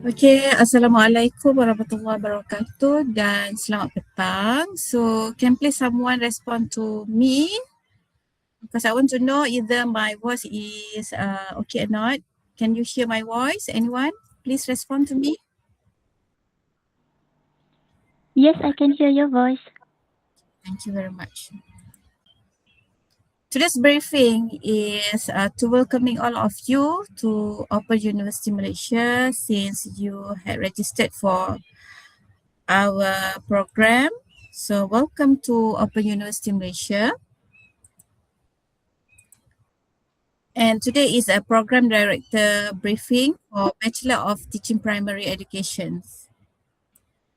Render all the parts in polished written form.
Okay, Assalamualaikum warahmatullahi wabarakatuh dan selamat petang. So, can please someone respond to me? Because I want to know either my voice is okay or not. Can you hear my voice? Anyone? Please respond to me. Yes, I can hear your voice. Thank you very much. Today's briefing is to welcoming all of you to Open University Malaysia since you had registered for our program. So welcome to Open University Malaysia. And today is a program director briefing for Bachelor of Teaching Primary Education.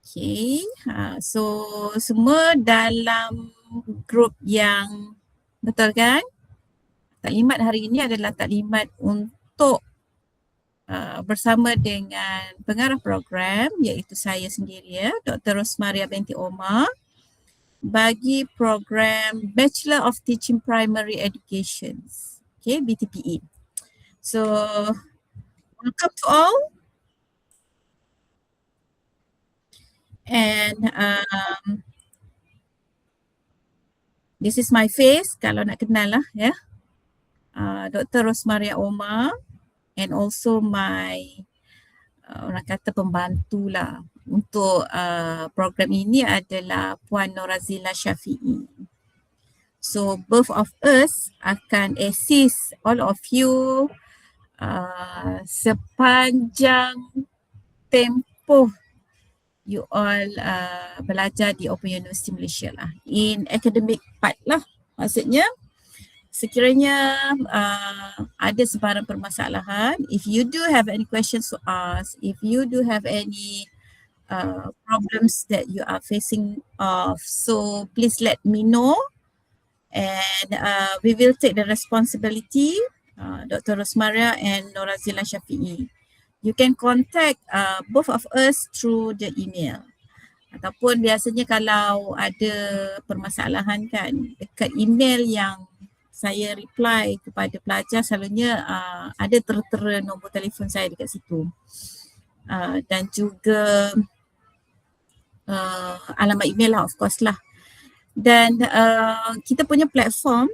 Okay, so semua dalam grup yang betul kan? Taklimat hari ini adalah taklimat untuk bersama dengan pengarah program iaitu saya sendiri ya, Dr. Rosmaria binti Omar bagi program Bachelor of Teaching Primary Education. Okay, BTPE. So, welcome to all. And this is my face kalau nak kenal lah ya. Dr. Rosmaria Omar and also my orang kata pembantu lah untuk program ini adalah Puan Norazila Syafiee. So both of us akan assist all of you sepanjang tempoh you all belajar di Open University Malaysia lah. In academic part lah, maksudnya sekiranya ada sebarang permasalahan, if you do have any questions to ask, if you do have any problems that you are facing of, so please let me know and we will take the responsibility, Dr. Rosmaria and Norazila Syafiee. You can contact both of us through the email. Ataupun biasanya kalau ada permasalahan kan, dekat email yang saya reply kepada pelajar selalunya ada tertera nombor telefon saya dekat situ. Dan juga alamat email lah of course lah. Dan kita punya platform,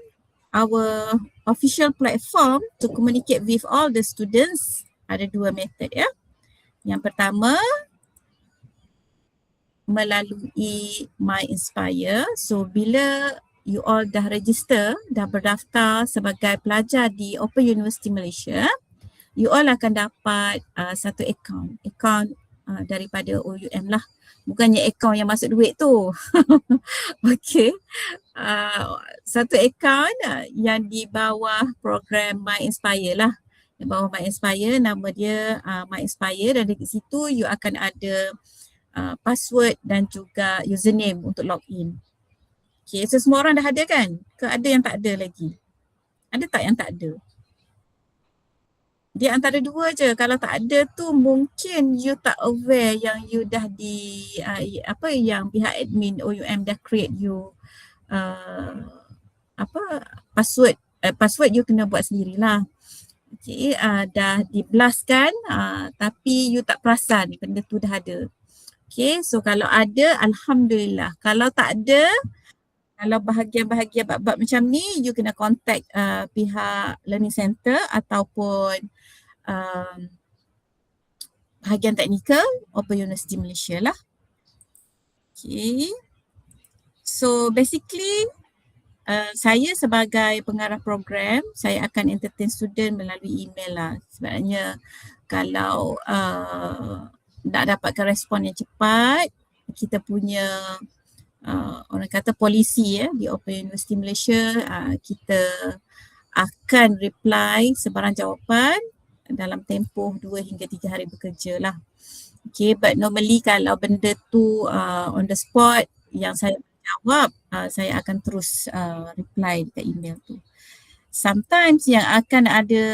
our official platform to communicate with all the students ada dua method ya. Yang pertama melalui MyInspire. So bila you all dah register, dah berdaftar sebagai pelajar di Open University Malaysia, you all akan dapat satu account daripada OUM lah. Bukannya account yang masuk duit tu. Okay. Satu account yang di bawah program MyInspire lah. Di bawah MyInspire, nama dia MyInspire, dan di situ you akan ada password dan juga username untuk login. Okay, so semua orang dah ada kan? Ke ada yang tak ada lagi? Ada tak yang tak ada? Dia antara dua je. Kalau tak ada tu mungkin you tak aware yang you dah yang pihak admin OUM dah create you password. Password you kena buat sendirilah. Okay, dah di-blast kan, tapi you tak perasan benda tu dah ada. Okay, so kalau ada, alhamdulillah. Kalau tak ada, kalau bahagian-bahagian bab-bab macam ni, you kena contact pihak learning center ataupun bahagian teknikal Open University Malaysia lah. Okay. So basically, saya sebagai pengarah program, saya akan entertain student melalui email lah. Sebenarnya kalau nak dapatkan respon yang cepat, kita punya orang kata polisi ya di Open University Malaysia, kita akan reply sebarang jawapan dalam tempoh 2 hingga 3 hari bekerja lah. Okay, but normally kalau benda tu on the spot yang saya jawab, saya akan terus reply dekat email tu. Sometimes yang akan ada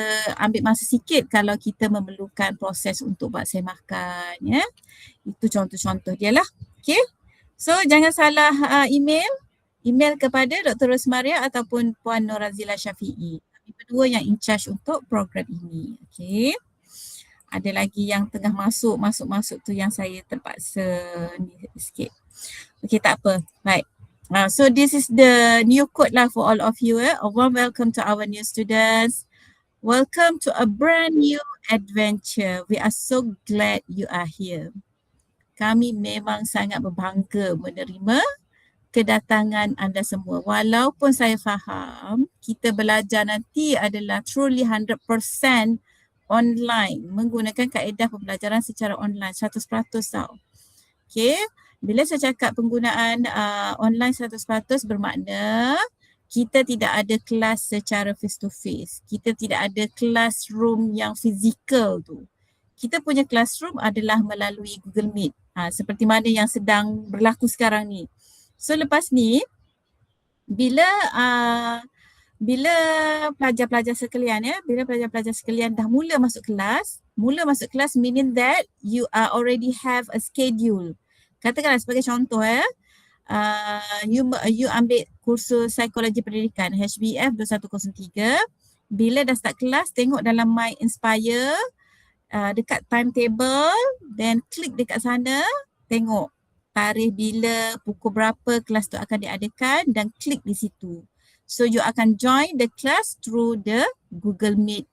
ambil masa sikit kalau kita memerlukan proses untuk buat semakan ya. Itu contoh-contoh dia lah. Okay. So jangan salah email kepada Dr. Rosmaria ataupun Puan Norazila Syafiee. Kami berdua yang in charge untuk program ini. Okay. Ada lagi yang tengah masuk tu yang saya terpaksa ni sikit. Okay, tak apa. Right. So this is the new code lah for all of you. A warm welcome to our new students. Welcome to a brand new adventure. We are so glad you are here. Kami memang sangat berbangga menerima kedatangan anda semua. Walaupun saya faham kita belajar nanti adalah truly 100% online, menggunakan kaedah pembelajaran secara online 100% tau. Okay, bila saya cakap penggunaan online 100% bermakna kita tidak ada kelas secara face to face. Kita tidak ada classroom yang fizikal tu. Kita punya classroom adalah melalui Google Meet. Seperti mana yang sedang berlaku sekarang ni. So lepas ni, bila pelajar-pelajar sekalian dah mula masuk kelas meaning that you already have a schedule. Katakanlah sebagai contoh you ambil kursus psikologi pendidikan HBF 2103. Bila dah start kelas, tengok dalam My Inspire dekat timetable, then klik dekat sana, tengok tarikh bila, pukul berapa kelas tu akan diadakan dan klik di situ. So you akan join the class through the Google Meet.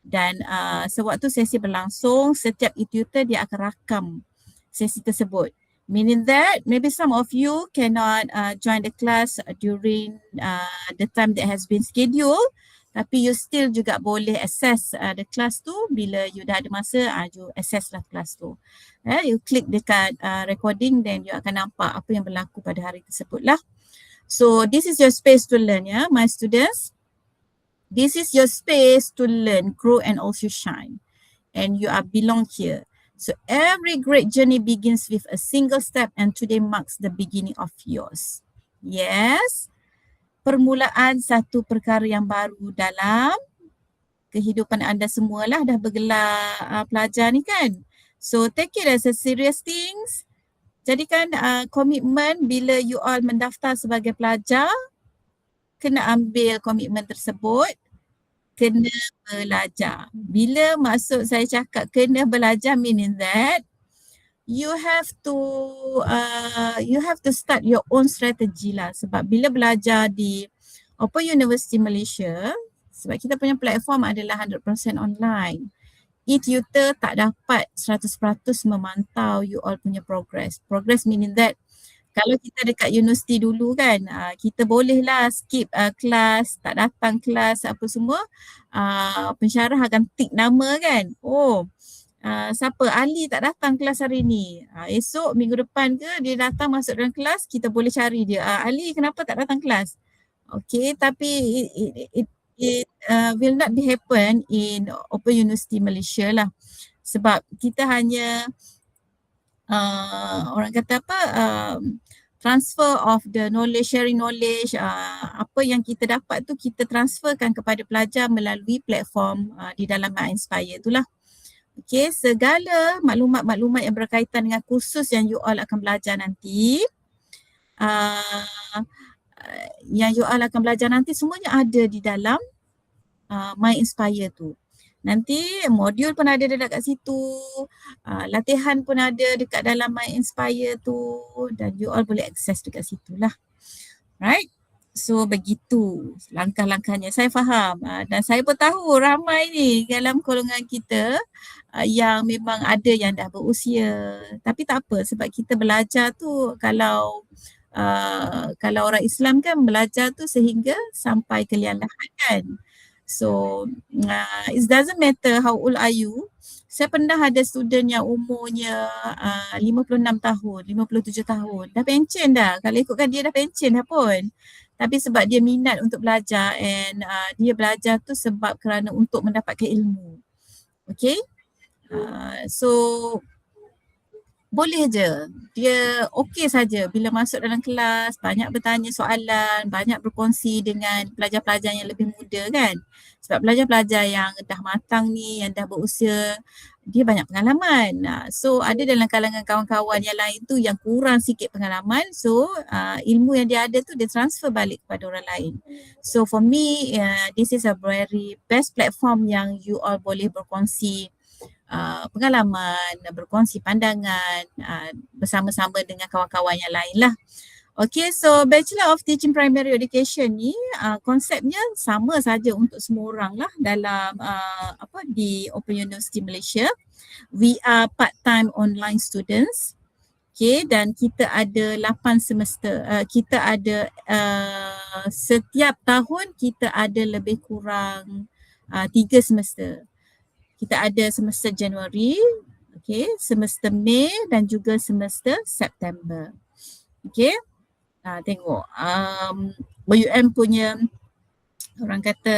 Dan sewaktu sesi berlangsung, setiap e-tutor dia akan rakam sesi tersebut. Meaning that maybe some of you cannot join the class during the time that has been scheduled, tapi you still juga boleh access the class tu bila you dah ada masa, you access lah kelas tu. You klik dekat recording, then you akan nampak apa yang berlaku pada hari tersebut lah. So this is your space to learn, my students. This is your space to learn, grow and also shine. And you are belong here. So every great journey begins with a single step, and today marks the beginning of yours. Yes. Permulaan satu perkara yang baru dalam kehidupan anda semualah, dah bergelar pelajar ni kan. So take it as a serious things. Jadikan komitmen bila you all mendaftar sebagai pelajar, kena ambil komitmen tersebut, kena belajar. Bila maksud saya cakap kena belajar, meaning that you have to start your own strategy lah. Sebab bila belajar di Open University Malaysia, sebab kita punya platform adalah 100% online, e-tutor tak dapat 100% memantau you all punya progress. Progress meaning that kalau kita dekat universiti dulu kan, kita bolehlah skip kelas, tak datang kelas apa semua, pensyarah akan tick nama kan. Siapa Ali tak datang kelas hari ni, esok minggu depan ke dia datang masuk dalam kelas, kita boleh cari dia, Ali kenapa tak datang kelas. Okay, tapi it will not be happen in Open University Malaysia lah. Sebab kita hanya orang kata apa, transfer of the knowledge, sharing knowledge, apa yang kita dapat tu kita transferkan kepada pelajar melalui platform di dalam My Inspire tu lah. Okay, segala maklumat-maklumat yang berkaitan dengan kursus yang you all akan belajar nanti, semuanya ada di dalam My Inspire tu. Nanti modul pun ada dekat situ, latihan pun ada dekat dalam My Inspire tu, dan you all boleh akses dekat situ lah. Right? So begitu langkah-langkahnya. Saya faham dan saya pun tahu ramai ni dalam golongan kita yang memang ada yang dah berusia. Tapi tak apa, sebab kita belajar tu kalau orang Islam kan belajar tu sehingga sampai ke liang lahat kan. So it doesn't matter how old are you. Saya pernah ada student yang umurnya 56 tahun, 57 tahun. Dah pencen dah. Kalau ikutkan dia dah pencen dah pun. Tapi sebab dia minat untuk belajar and dia belajar tu sebab kerana untuk mendapatkan ilmu. Okay. So boleh je. Dia okey saja bila masuk dalam kelas, banyak bertanya soalan, banyak berkongsi dengan pelajar-pelajar yang lebih muda kan. Sebab pelajar-pelajar yang dah matang ni, yang dah berusia, dia banyak pengalaman. So ada dalam kalangan kawan-kawan yang lain tu yang kurang sikit pengalaman. So ilmu yang dia ada tu dia transfer balik kepada orang lain. So for me, this is a very best platform yang you all boleh berkongsi pengalaman, berkongsi pandangan bersama-sama dengan kawan-kawan yang lain lah. Okay, so Bachelor of Teaching Primary Education ni konsepnya sama saja untuk semua orang lah dalam di Open University Malaysia. We are part-time online students. Okay, dan kita ada 8 semester. Kita ada setiap tahun kita ada lebih kurang 3 semester. Kita ada semester Januari, okay, semester Mei dan juga semester September. Okay. Tengok UM punya orang kata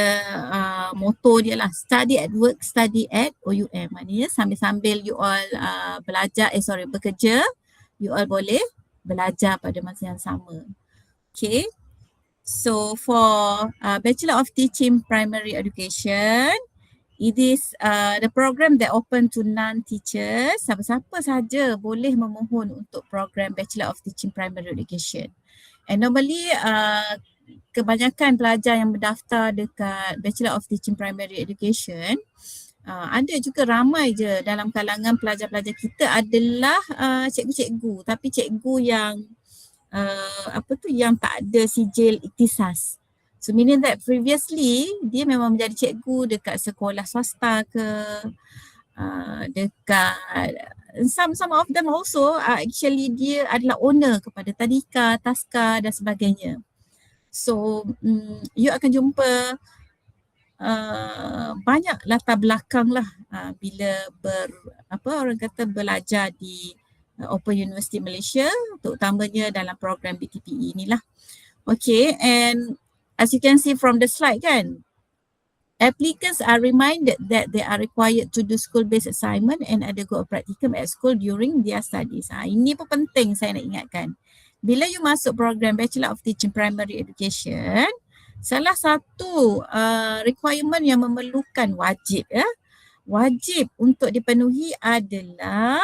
motto dia lah, study at work, study at OUM. Maknanya sambil-sambil you all bekerja, you all boleh belajar pada masa yang sama. Okay, so for Bachelor of Teaching Primary Education, it is the program that open to non-teachers. Siapa-siapa saja boleh memohon untuk program Bachelor of Teaching Primary Education. And normally kebanyakan pelajar yang berdaftar dekat Bachelor of Teaching Primary Education, ada juga ramai je dalam kalangan pelajar-pelajar kita adalah cikgu-cikgu, tapi cikgu yang yang tak ada sijil ikhtisas. So meaning that previously dia memang menjadi cikgu dekat sekolah swasta ke, dekat some of them also actually dia adalah owner kepada tadika, taska dan sebagainya. So you akan jumpa banyak latar belakang lah bila belajar di Open University Malaysia, terutamanya dalam program BTPE ni lah. Okay, and as you can see from the slide kan, applicants are reminded that they are required to do school-based assignment and undergo a practicum at school during their studies. Ini pun penting saya nak ingatkan. Bila you masuk program Bachelor of Teaching Primary Education, salah satu requirement yang memerlukan wajib untuk dipenuhi adalah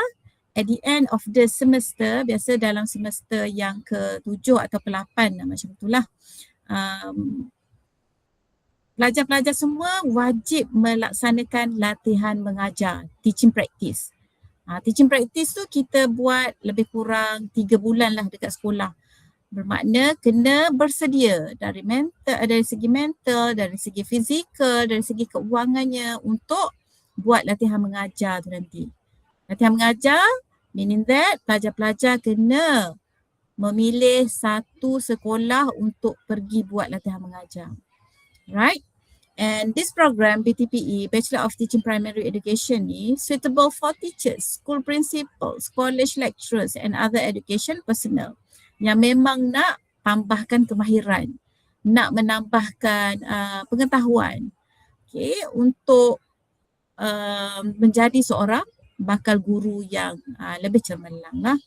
at the end of the semester, biasa dalam semester yang ke-7 atau ke-8 macam itulah. Pelajar-pelajar semua wajib melaksanakan latihan mengajar, teaching practice. Teaching practice tu kita buat lebih kurang 3 bulan lah dekat sekolah. Bermakna kena bersedia dari segi mental, dari segi fizikal, dari segi keuangannya untuk buat latihan mengajar tu nanti. Latihan mengajar meaning that pelajar-pelajar kena memilih satu sekolah untuk pergi buat latihan mengajar. Right? And this program BTPE, Bachelor of Teaching Primary Education ni suitable for teachers, school principals, college lecturers and other education personnel yang memang nak tambahkan kemahiran, nak menambahkan pengetahuan, okay, untuk menjadi seorang bakal guru yang lebih cemerlang lah.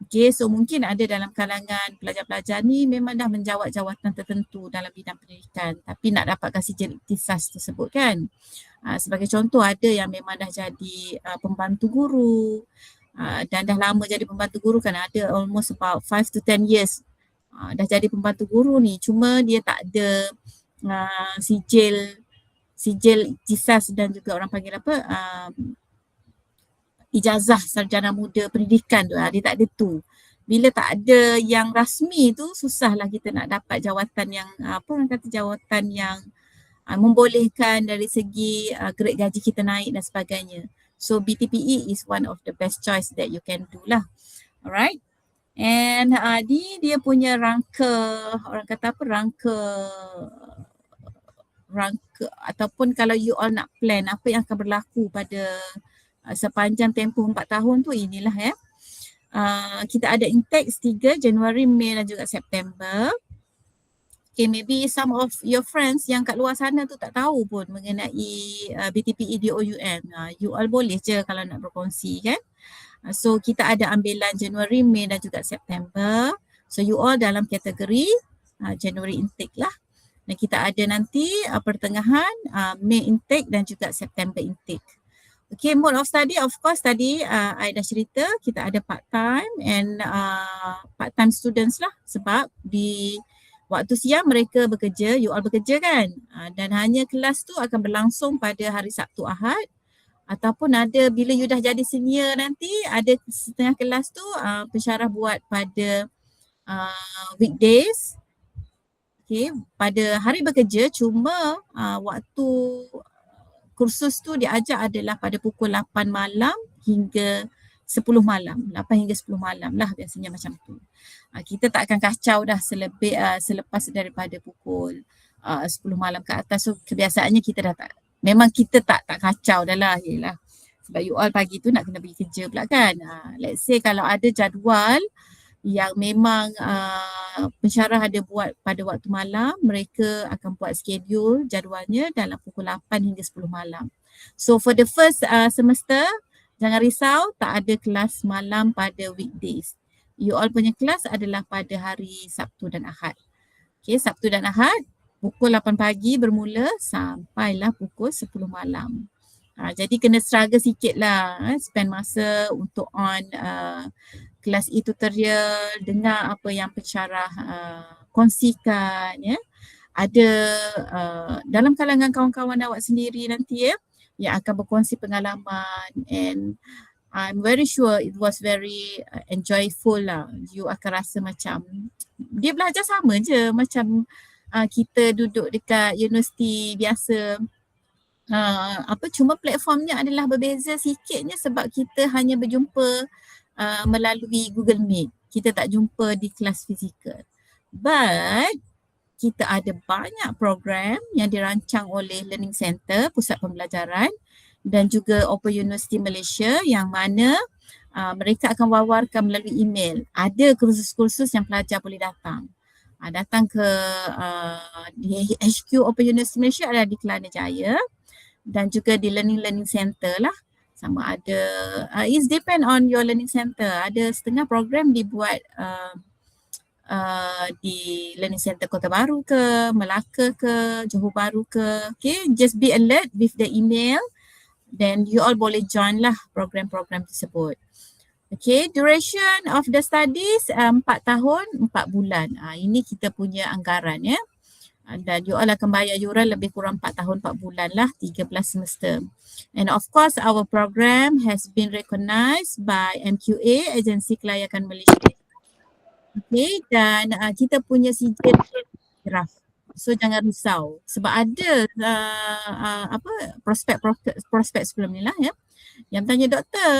Okay, so mungkin ada dalam kalangan pelajar-pelajar ni memang dah menjawat jawatan tertentu dalam bidang pendidikan tapi nak dapatkan sijil ikhtisas tersebut kan. Sebagai contoh ada yang memang dah jadi pembantu guru dan dah lama jadi pembantu guru kan, ada almost about 5 to 10 years dah jadi pembantu guru ni, cuma dia tak ada sijil ikhtisas dan juga orang panggil ijazah sarjana muda pendidikan tu, dia tak ada tu. Bila tak ada yang rasmi tu, susahlah kita nak dapat jawatan yang jawatan yang membolehkan dari segi grade gaji kita naik dan sebagainya. So BTPE is one of the best choice that you can do lah. Alright. And dia punya rangka ataupun kalau you all nak plan apa yang akan berlaku pada sepanjang tempoh 4 tahun tu inilah ya. Kita ada intake 3 Januari, Mei dan juga September. Okay, maybe some of your friends yang kat luar sana tu tak tahu pun mengenai BTPE di OUM. You all boleh je kalau nak berkongsi kan. So kita ada ambilan Januari, Mei dan juga September. So you all dalam kategori Januari intake lah. Dan kita ada nanti pertengahan Mei intake dan juga September intake. Okay, mode of study, of course tadi I dah cerita kita ada part-time and part-time students lah sebab di waktu siang mereka bekerja, you all bekerja kan, dan hanya kelas tu akan berlangsung pada hari Sabtu Ahad Ataupun ada bila you dah jadi senior nanti, ada setengah kelas tu pensyarah buat pada weekdays. Okay, pada hari bekerja, cuma waktu kursus tu diajar adalah pada pukul 8 malam hingga 10 malam. 8 hingga 10 malam lah biasanya macam tu. Kita tak akan kacau dah selepas daripada pukul 10 malam ke atas. So kebiasaannya kita dah tak, memang kita tak kacau dah lah. Yelah. Sebab you all pagi tu nak kena pergi kerja pula kan. Let's say kalau ada jadual yang memang pensyarah ada buat pada waktu malam, mereka akan buat schedule jadualnya dalam pukul 8 hingga 10 malam. So for the first semester, jangan risau, tak ada kelas malam pada weekdays. You all punya kelas adalah pada hari Sabtu dan Ahad. Okay, Sabtu dan Ahad, pukul 8 pagi bermula sampailah pukul 10 malam. Jadi kena struggle sikit lah, spend masa untuk on kelas e-tutorial, dengar apa yang pensyarah kongsikan, ya. Ada dalam kalangan kawan-kawan awak sendiri nanti ya, yang akan berkongsi pengalaman, and I'm very sure it was very enjoyable lah. You akan rasa macam dia belajar sama je macam kita duduk dekat universiti biasa. Cuma platformnya adalah berbeza sikitnya sebab kita hanya berjumpa melalui Google Meet. Kita tak jumpa di kelas fizikal. But kita ada banyak program yang dirancang oleh Learning Center, Pusat Pembelajaran, dan juga Open University Malaysia yang mana mereka akan wawarkan melalui email. Ada kursus-kursus yang pelajar boleh datang. Datang ke di HQ Open University Malaysia ada di Kelana Jaya dan juga di Learning Center lah. Sama ada, it depend on your learning center. Ada setengah program dibuat di Learning Center Kota Baru ke, Melaka ke, Johor Bahru ke. Okay, just be alert with the email. Then you all boleh join lah program-program tersebut. Okay, duration of the studies 4 tahun 4 bulan. Ini kita punya anggaran ya. Dan you all akan bayar yuran lebih kurang 4 tahun 4 bulan lah, 13 semester. And of course our program has been recognized by MQA, Agensi Kelayakan Malaysia. Okay, dan kita punya sijil draft. So jangan risau sebab ada prospek sebelum ni lah ya. Yang tanya doktor,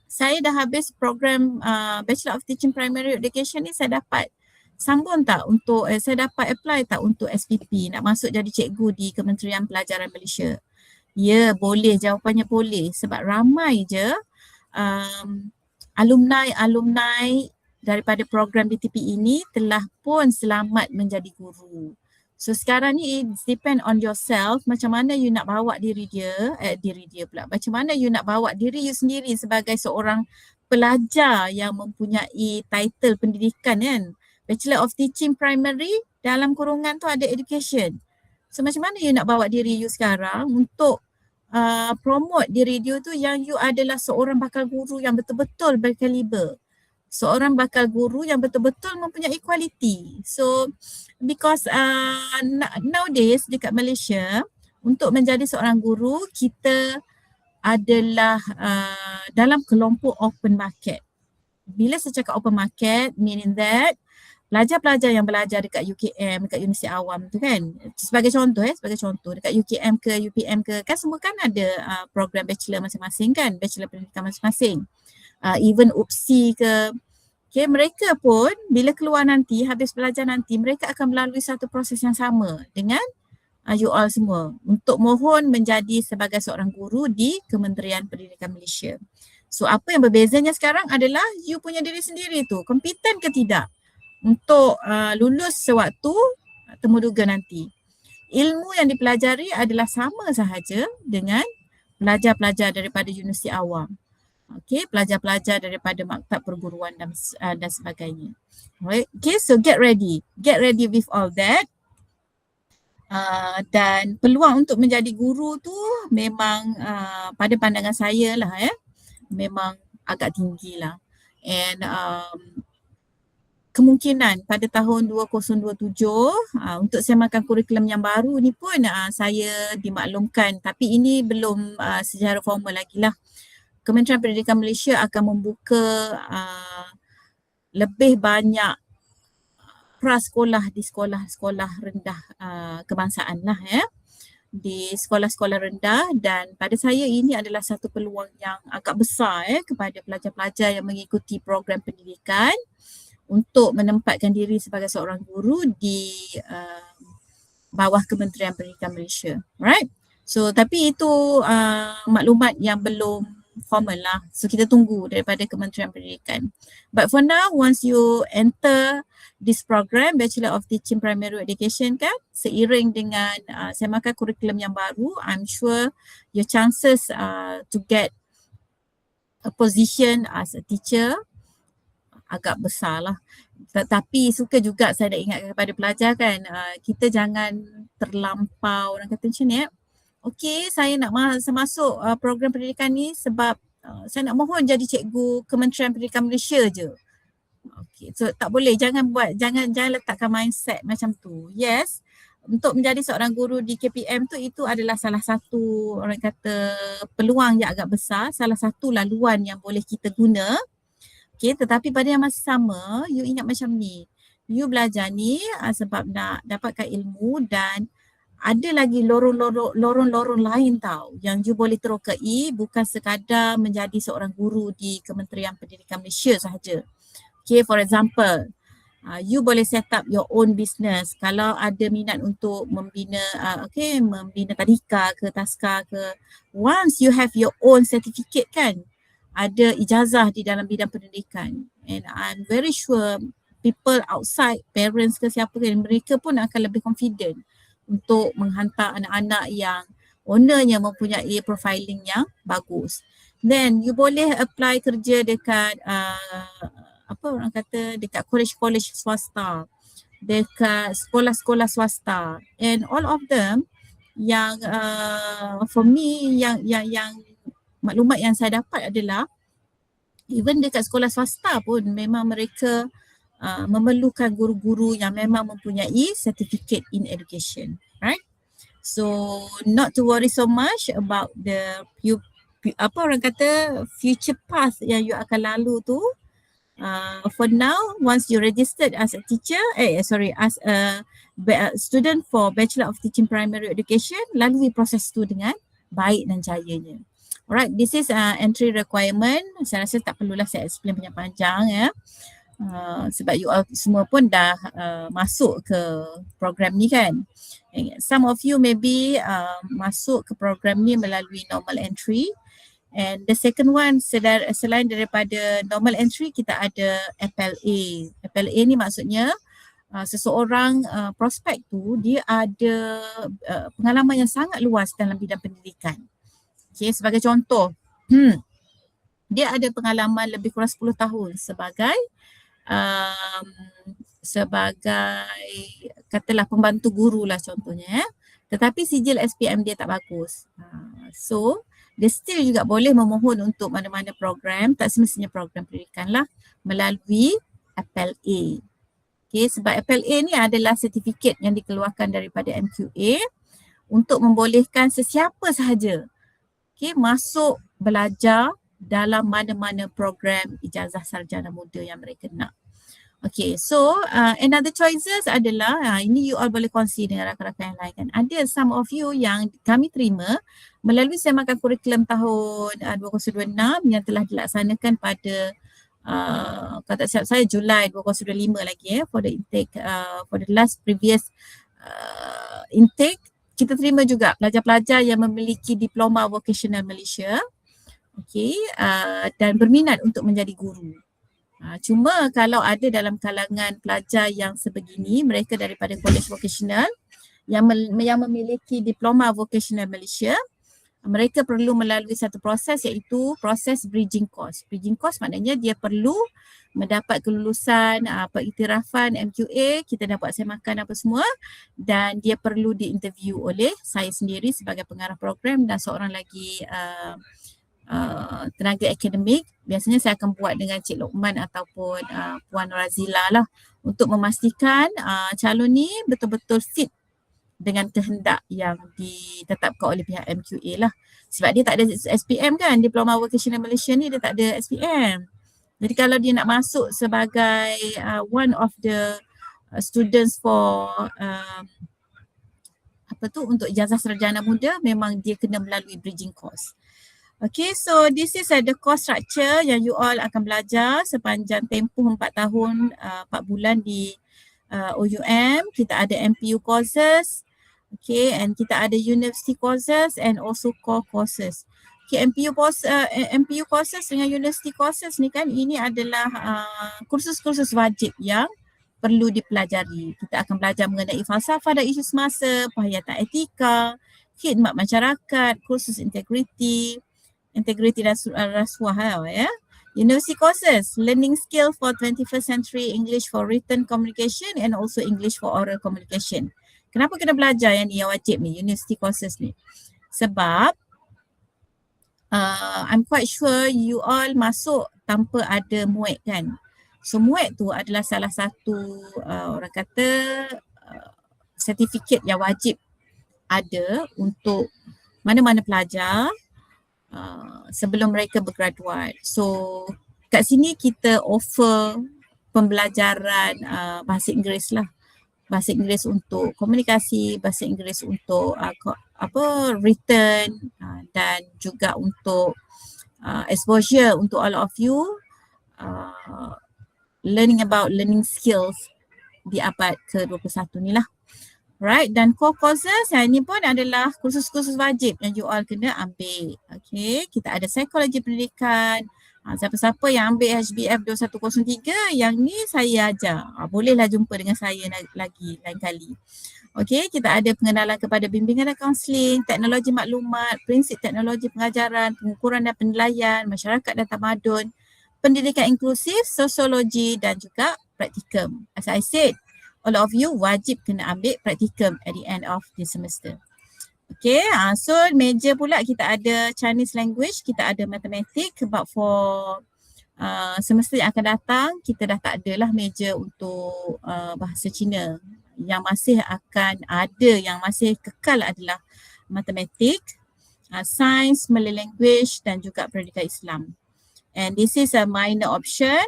saya dah habis program Bachelor of Teaching Primary Education ni, saya dapat sambung tak untuk, saya dapat apply tak untuk SPP, nak masuk jadi cikgu di Kementerian Pelajaran Malaysia? Ya, boleh, jawapannya boleh sebab ramai je alumni daripada program BTP ini telah pun selamat menjadi guru. So sekarang ni it depend on yourself, macam mana you nak bawa diri dia pula. Macam mana you nak bawa diri you sendiri sebagai seorang pelajar yang mempunyai title pendidikan kan. Bachelor of Teaching Primary, dalam kurungan tu ada education. So macam mana you nak bawa diri you sekarang untuk promote diri you tu yang you adalah seorang bakal guru yang betul-betul berkaliber. Seorang bakal guru yang betul-betul mempunyai quality. So because nowadays dekat Malaysia, untuk menjadi seorang guru kita adalah dalam kelompok open market. Bila saya cakap open market, meaning that pelajar-pelajar yang belajar dekat UKM, dekat Universiti Awam tu kan, sebagai contoh dekat UKM ke UPM ke, kan semua kan ada program bachelor masing-masing kan, bachelor pendidikan masing-masing. Even UPSI ke, okay, mereka pun bila keluar nanti, habis belajar nanti, mereka akan melalui satu proses yang sama dengan you all semua untuk mohon menjadi sebagai seorang guru di Kementerian Pendidikan Malaysia. So apa yang berbezanya sekarang adalah you punya diri sendiri tu, kompeten ke tidak untuk lulus sewaktu temuduga nanti. Ilmu yang dipelajari adalah sama sahaja dengan pelajar-pelajar daripada Universiti Awam. Okay, pelajar-pelajar daripada maktab perguruan dan sebagainya. Alright, okay, so get ready with all that. Dan peluang untuk menjadi guru tu memang pada pandangan saya lah memang agak tinggi lah. And kemungkinan pada tahun 2027 untuk semakan kurikulum yang baru ni pun saya dimaklumkan, tapi ini belum secara formal lagi lah. Kementerian Pendidikan Malaysia akan membuka lebih banyak prasekolah di sekolah-sekolah rendah kebangsaan lah di sekolah-sekolah rendah, dan pada saya ini adalah satu peluang yang agak besar kepada pelajar-pelajar yang mengikuti program pendidikan untuk menempatkan diri sebagai seorang guru di bawah Kementerian Pendidikan Malaysia. Right? So tapi itu maklumat yang belum formal lah. So kita tunggu daripada Kementerian Pendidikan. But for now, once you enter this program, Bachelor of Teaching Primary Education kan, seiring dengan semakan kurikulum yang baru, I'm sure your chances to get a position as a teacher agak besar lah. Tetapi suka juga saya nak ingatkan kepada pelajar kan, kita jangan terlampau, orang kata macam ni okey, saya nak masuk program pendidikan ni sebab saya nak mohon jadi cikgu Kementerian Pendidikan Malaysia je. Okey, so tak boleh, jangan letakkan mindset macam tu. Yes, untuk menjadi seorang guru di KPM tu, itu adalah salah satu, orang kata, peluang yang agak besar, salah satu laluan yang boleh kita guna. Okay, tetapi pada yang masih sama, you ingat macam ni, you belajar ni sebab nak dapatkan ilmu, dan ada lagi lorong-lorong lain tau yang you boleh terokai, bukan sekadar menjadi seorang guru di Kementerian Pendidikan Malaysia sahaja. Okay, for example, you boleh set up your own business kalau ada minat untuk membina membina tadika ke taska ke. Once you have your own certificate kan, ada ijazah di dalam bidang pendidikan, and I'm very sure people outside, parents ke siapa ke, mereka pun akan lebih confident untuk menghantar anak-anak yang ownernya mempunyai profiling yang bagus. Then you boleh apply kerja dekat dekat college swasta, dekat sekolah-sekolah swasta, and all of them yang for me yang maklumat yang saya dapat adalah even dekat sekolah swasta pun memang mereka memerlukan guru-guru yang memang mempunyai certificate in education, right? So not to worry so much about the future path yang you akan lalu tu. For now, once you registered as a teacher, as a student for Bachelor of Teaching Primary Education, lalui proses tu dengan baik dan jayanya. Alright, this is entry requirement. Saya rasa tak perlulah saya explain panjang-panjang sebab you all semua pun dah masuk ke program ni kan. Some of you maybe masuk ke program ni melalui normal entry, and the second one selain daripada normal entry, kita ada FLA. FLA ni maksudnya seseorang prospek tu dia ada pengalaman yang sangat luas dalam bidang pendidikan. Okay, sebagai contoh, dia ada pengalaman lebih kurang 10 tahun sebagai katalah pembantu guru lah contohnya, tetapi sijil SPM dia tak bagus. So dia still juga boleh memohon untuk mana-mana program, tak semestinya program pendidikan lah, melalui FLA. Okay, sebab FLA ni adalah sertifikat yang dikeluarkan daripada MQA untuk membolehkan sesiapa sahaja masuk belajar dalam mana-mana program ijazah sarjana muda yang mereka nak. Okay, so another choices adalah, ini you all boleh kongsi dengan rakan-rakan yang lain kan. Ada some of you yang kami terima melalui semakan kurikulum tahun 2026 yang telah dilaksanakan pada kalau tak silap saya Julai 2025 lagi for the intake, for the last previous intake. Kita terima juga pelajar-pelajar yang memiliki Diploma Vocational Malaysia, dan berminat untuk menjadi guru. Cuma kalau ada dalam kalangan pelajar yang sebegini, mereka daripada College Vocational yang memiliki Diploma Vocational Malaysia, mereka perlu melalui satu proses, iaitu proses bridging course. Bridging course maknanya dia perlu mendapat kelulusan pengiktirafan MQA, kita dah buat semakan apa semua, dan dia perlu diinterview oleh saya sendiri sebagai pengarah program dan seorang lagi tenaga akademik, biasanya saya akan buat dengan Cik Lokman ataupun Puan Razila lah untuk memastikan calon ni betul-betul fit dengan kehendak yang ditetapkan oleh pihak MQA lah. Sebab dia tak ada SPM kan, Diploma Vocational Malaysia ni dia tak ada SPM. Jadi kalau dia nak masuk sebagai one of the students for untuk ijazah sarjana muda, memang dia kena melalui bridging course. Okay, so this is the course structure yang you all akan belajar sepanjang tempoh 4 tahun, 4 bulan di OUM. Kita ada MPU courses, okay, and kita ada university courses and also core courses. Okay, MPU courses dengan university courses ni kan, ini adalah kursus-kursus wajib yang perlu dipelajari. Kita akan belajar mengenai falsafah dan isu semasa, penghayatan etika, khidmat masyarakat, kursus integriti dan rasuah ya. University courses, learning skill for 21st century English for written communication and also English for oral communication. Kenapa kena belajar yang ni, yang wajib ni, university courses ni? Sebab I'm quite sure you all masuk tanpa ada MUET kan. So MUET tu adalah salah satu orang kata sertifikat yang wajib ada untuk mana-mana pelajar sebelum mereka bergraduat. So kat sini kita offer pembelajaran bahasa Inggeris lah. Bahasa Inggeris untuk komunikasi, bahasa Inggeris untuk written dan juga untuk exposure untuk all of you learning about learning skills di abad ke-21 ni lah. Right, dan core courses yang ini pun adalah kursus-kursus wajib yang you all kena ambil. Okay, kita ada psikologi pendidikan. Siapa-siapa yang ambil HBF 2103, yang ni saya ajar. Bolehlah jumpa dengan saya lagi lain kali. Okay, kita ada pengenalan kepada bimbingan dan kaunseling, teknologi maklumat, prinsip teknologi pengajaran, pengukuran dan penilaian, masyarakat dan tamadun, pendidikan inklusif, sosiologi dan juga praktikum. As I said, all of you wajib kena ambil praktikum at the end of the semester. Okay, so major pula kita ada Chinese language, kita ada matematik, but for semester yang akan datang, kita dah tak adalah major untuk bahasa Cina. Yang masih akan ada, yang masih kekal adalah matematik, sains, Malay language dan juga pendidikan Islam. And this is a minor option.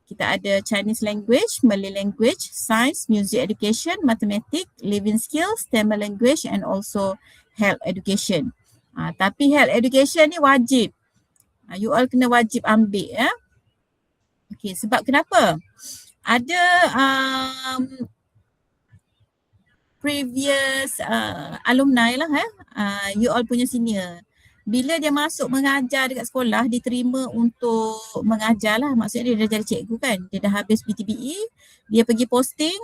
Kita ada Chinese language, Malay language, science, music education, mathematics, living skills, Tamil language and also health education. Tapi health education ni wajib. You all kena wajib ambil ya. Okay, sebab kenapa? Ada previous alumni lah you all punya senior. Bila dia masuk mengajar dekat sekolah, diterima untuk mengajar lah. Maksudnya dia dah jadi cikgu kan. Dia dah habis PTBE, dia pergi posting.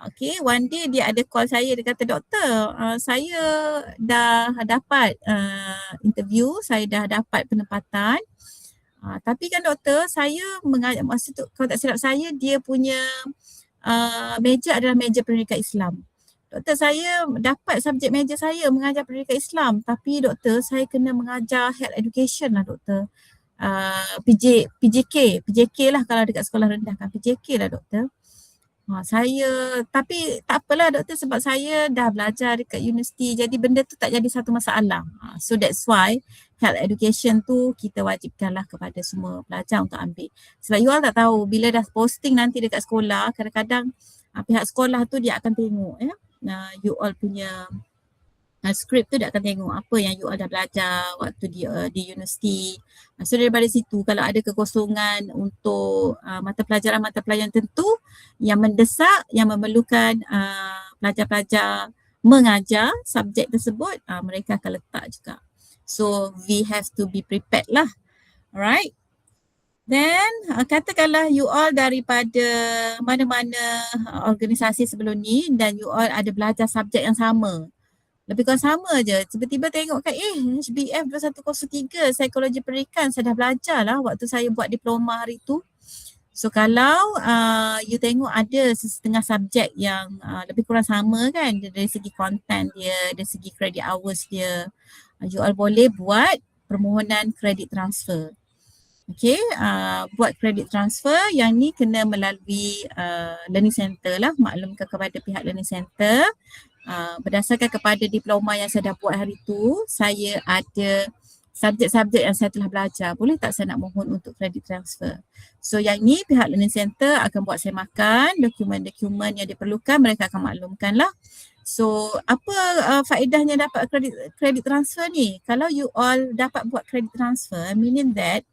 Okay, one day dia ada call saya, dia kata, doktor, saya dah dapat interview, saya dah dapat penempatan. Tapi kan doktor, saya mengajar, masa tu kalau tak silap saya, dia punya major adalah major pendidikan Islam. Doktor, saya dapat subjek major saya mengajar pendidikan Islam, tapi doktor, saya kena mengajar health education lah doktor. PJK lah kalau dekat sekolah rendah kan, PJK lah doktor. Tapi tak apalah doktor, sebab saya dah belajar dekat universiti, jadi benda tu tak jadi satu masalah. So that's why health education tu kita wajibkanlah kepada semua pelajar untuk ambil. Sebab you all tak tahu, bila dah posting nanti dekat sekolah, kadang-kadang pihak sekolah tu dia akan tengok ya. You all punya skrip tu dia akan tengok apa yang you all dah belajar waktu di universiti. So daripada situ kalau ada kekosongan untuk mata pelajaran tertentu yang mendesak, yang memerlukan pelajar-pelajar mengajar subjek tersebut, mereka akan letak juga. So we have to be prepared lah. Alright. Then katakanlah you all daripada mana-mana organisasi sebelum ni dan you all ada belajar subjek yang sama. Lebih kurang sama je. Tiba-tiba tengok kan, HBF 2103 psikologi pendidikan saya dah belajar lah waktu saya buat diploma hari tu. So kalau you tengok ada setengah subjek yang lebih kurang sama kan, dari segi content dia, dari segi credit hours dia, you all boleh buat permohonan kredit transfer. Okay, buat kredit transfer yang ni kena melalui learning center lah, maklumkan kepada pihak learning center. Berdasarkan kepada diploma yang saya dah buat hari tu, saya ada subjek-subjek yang saya telah belajar. Boleh tak saya nak mohon untuk kredit transfer? So yang ni pihak learning center akan buat semakan dokumen-dokumen yang diperlukan, mereka akan maklumkan lah. So apa faedahnya dapat kredit transfer ni? Kalau you all dapat buat kredit transfer, meaning that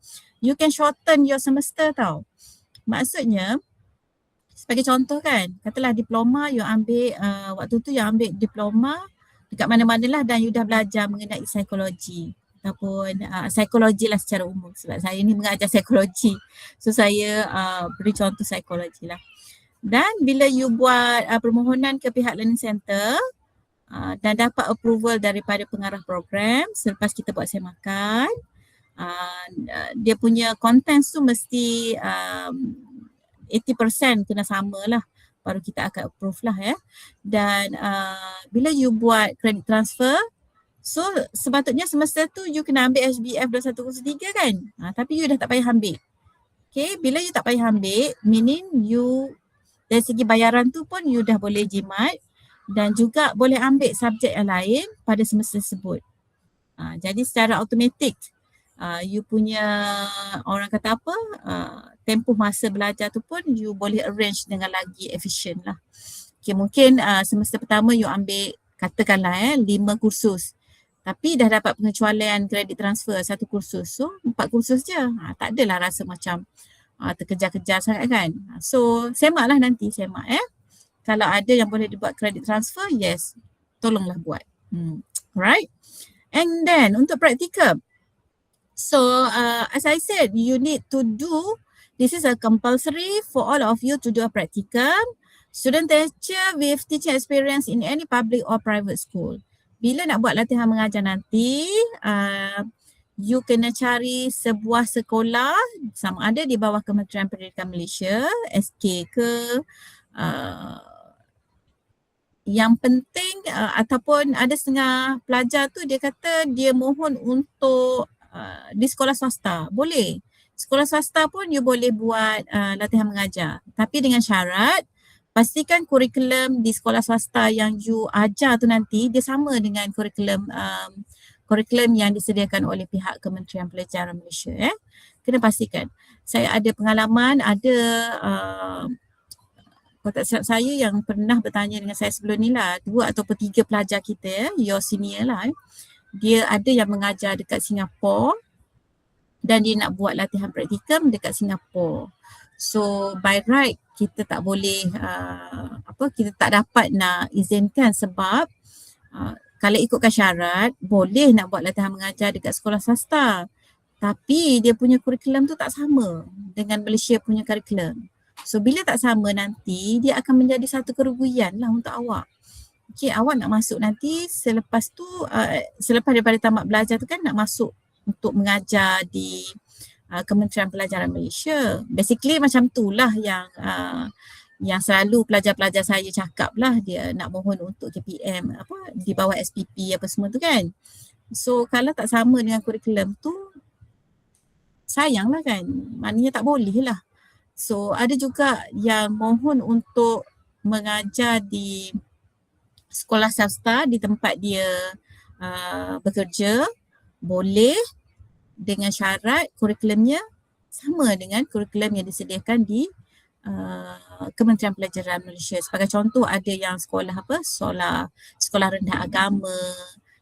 you can shorten your semester tau. Maksudnya, sebagai contoh kan, katalah diploma you ambil, waktu tu you ambil diploma dekat mana-mana lah dan you dah belajar mengenai psikologi ataupun psikologi lah secara umum sebab saya ni mengajar psikologi. So saya beri contoh psikologi lah. Dan bila you buat permohonan ke pihak learning center dan dapat approval daripada pengarah program selepas kita buat semakan, dia punya contents tu mesti 80% kena sama lah, baru kita akan approve lah ya. Dan bila you buat credit transfer, so sepatutnya semester tu you kena ambil HBF 2103 kan, tapi you dah tak payah ambil. Okay, bila you tak payah ambil, meaning you dari segi bayaran tu pun you dah boleh jimat dan juga boleh ambil subjek yang lain pada semester tersebut. Jadi secara automatik you punya orang kata apa, tempoh masa belajar tu pun you boleh arrange dengan lagi efisien lah. Okay, mungkin semester pertama you ambil katakanlah 5 kursus. Tapi dah dapat pengecualian kredit transfer 1 kursus. So 4 kursus je. Tak adalah rasa macam terkejar-kejar sangat kan. So semak lah nanti, semak Kalau ada yang boleh dibuat kredit transfer, yes, tolonglah buat. Alright. And then untuk practicum. So as I said, you need to do, this is a compulsory for all of you to do a practicum. Student teacher with teaching experience in any public or private school. Bila nak buat latihan mengajar nanti, you kena cari sebuah sekolah sama ada di bawah Kementerian Pendidikan Malaysia, SK ke, yang penting ataupun ada setengah pelajar tu dia kata dia mohon untuk di sekolah swasta, boleh. Sekolah swasta pun you boleh buat latihan mengajar. Tapi dengan syarat, pastikan kurikulum di sekolah swasta yang you ajar tu nanti dia sama dengan kurikulum yang disediakan oleh pihak Kementerian Pelajaran Malaysia. Kena pastikan. Saya ada pengalaman, ada kotak silap saya yang pernah bertanya dengan saya sebelum ni lah, 2 ataupun 3 pelajar kita, your senior lah. Dia ada yang mengajar dekat Singapura dan dia nak buat latihan praktikum dekat Singapura. So by right kita tak boleh kita tak dapat nak izinkan sebab kalau ikutkan syarat boleh nak buat latihan mengajar dekat sekolah swasta. Tapi dia punya kurikulum tu tak sama dengan Malaysia punya kurikulum. So bila tak sama nanti dia akan menjadi satu kerugian lah untuk awak. Okay, awak nak masuk nanti selepas tu, selepas daripada tamat belajar tu kan nak masuk untuk mengajar di Kementerian Pelajaran Malaysia. Basically macam tu lah yang selalu pelajar-pelajar saya cakap lah, dia nak mohon untuk KPM di bawah SPP apa semua tu kan. So kalau tak sama dengan kurikulum tu, sayang lah kan, maknanya tak boleh lah. So ada juga yang mohon untuk mengajar di sekolah swasta di tempat dia bekerja, boleh dengan syarat kurikulumnya sama dengan kurikulum yang disediakan di Kementerian Pelajaran Malaysia. Sebagai contoh ada yang sekolah sekolah rendah agama,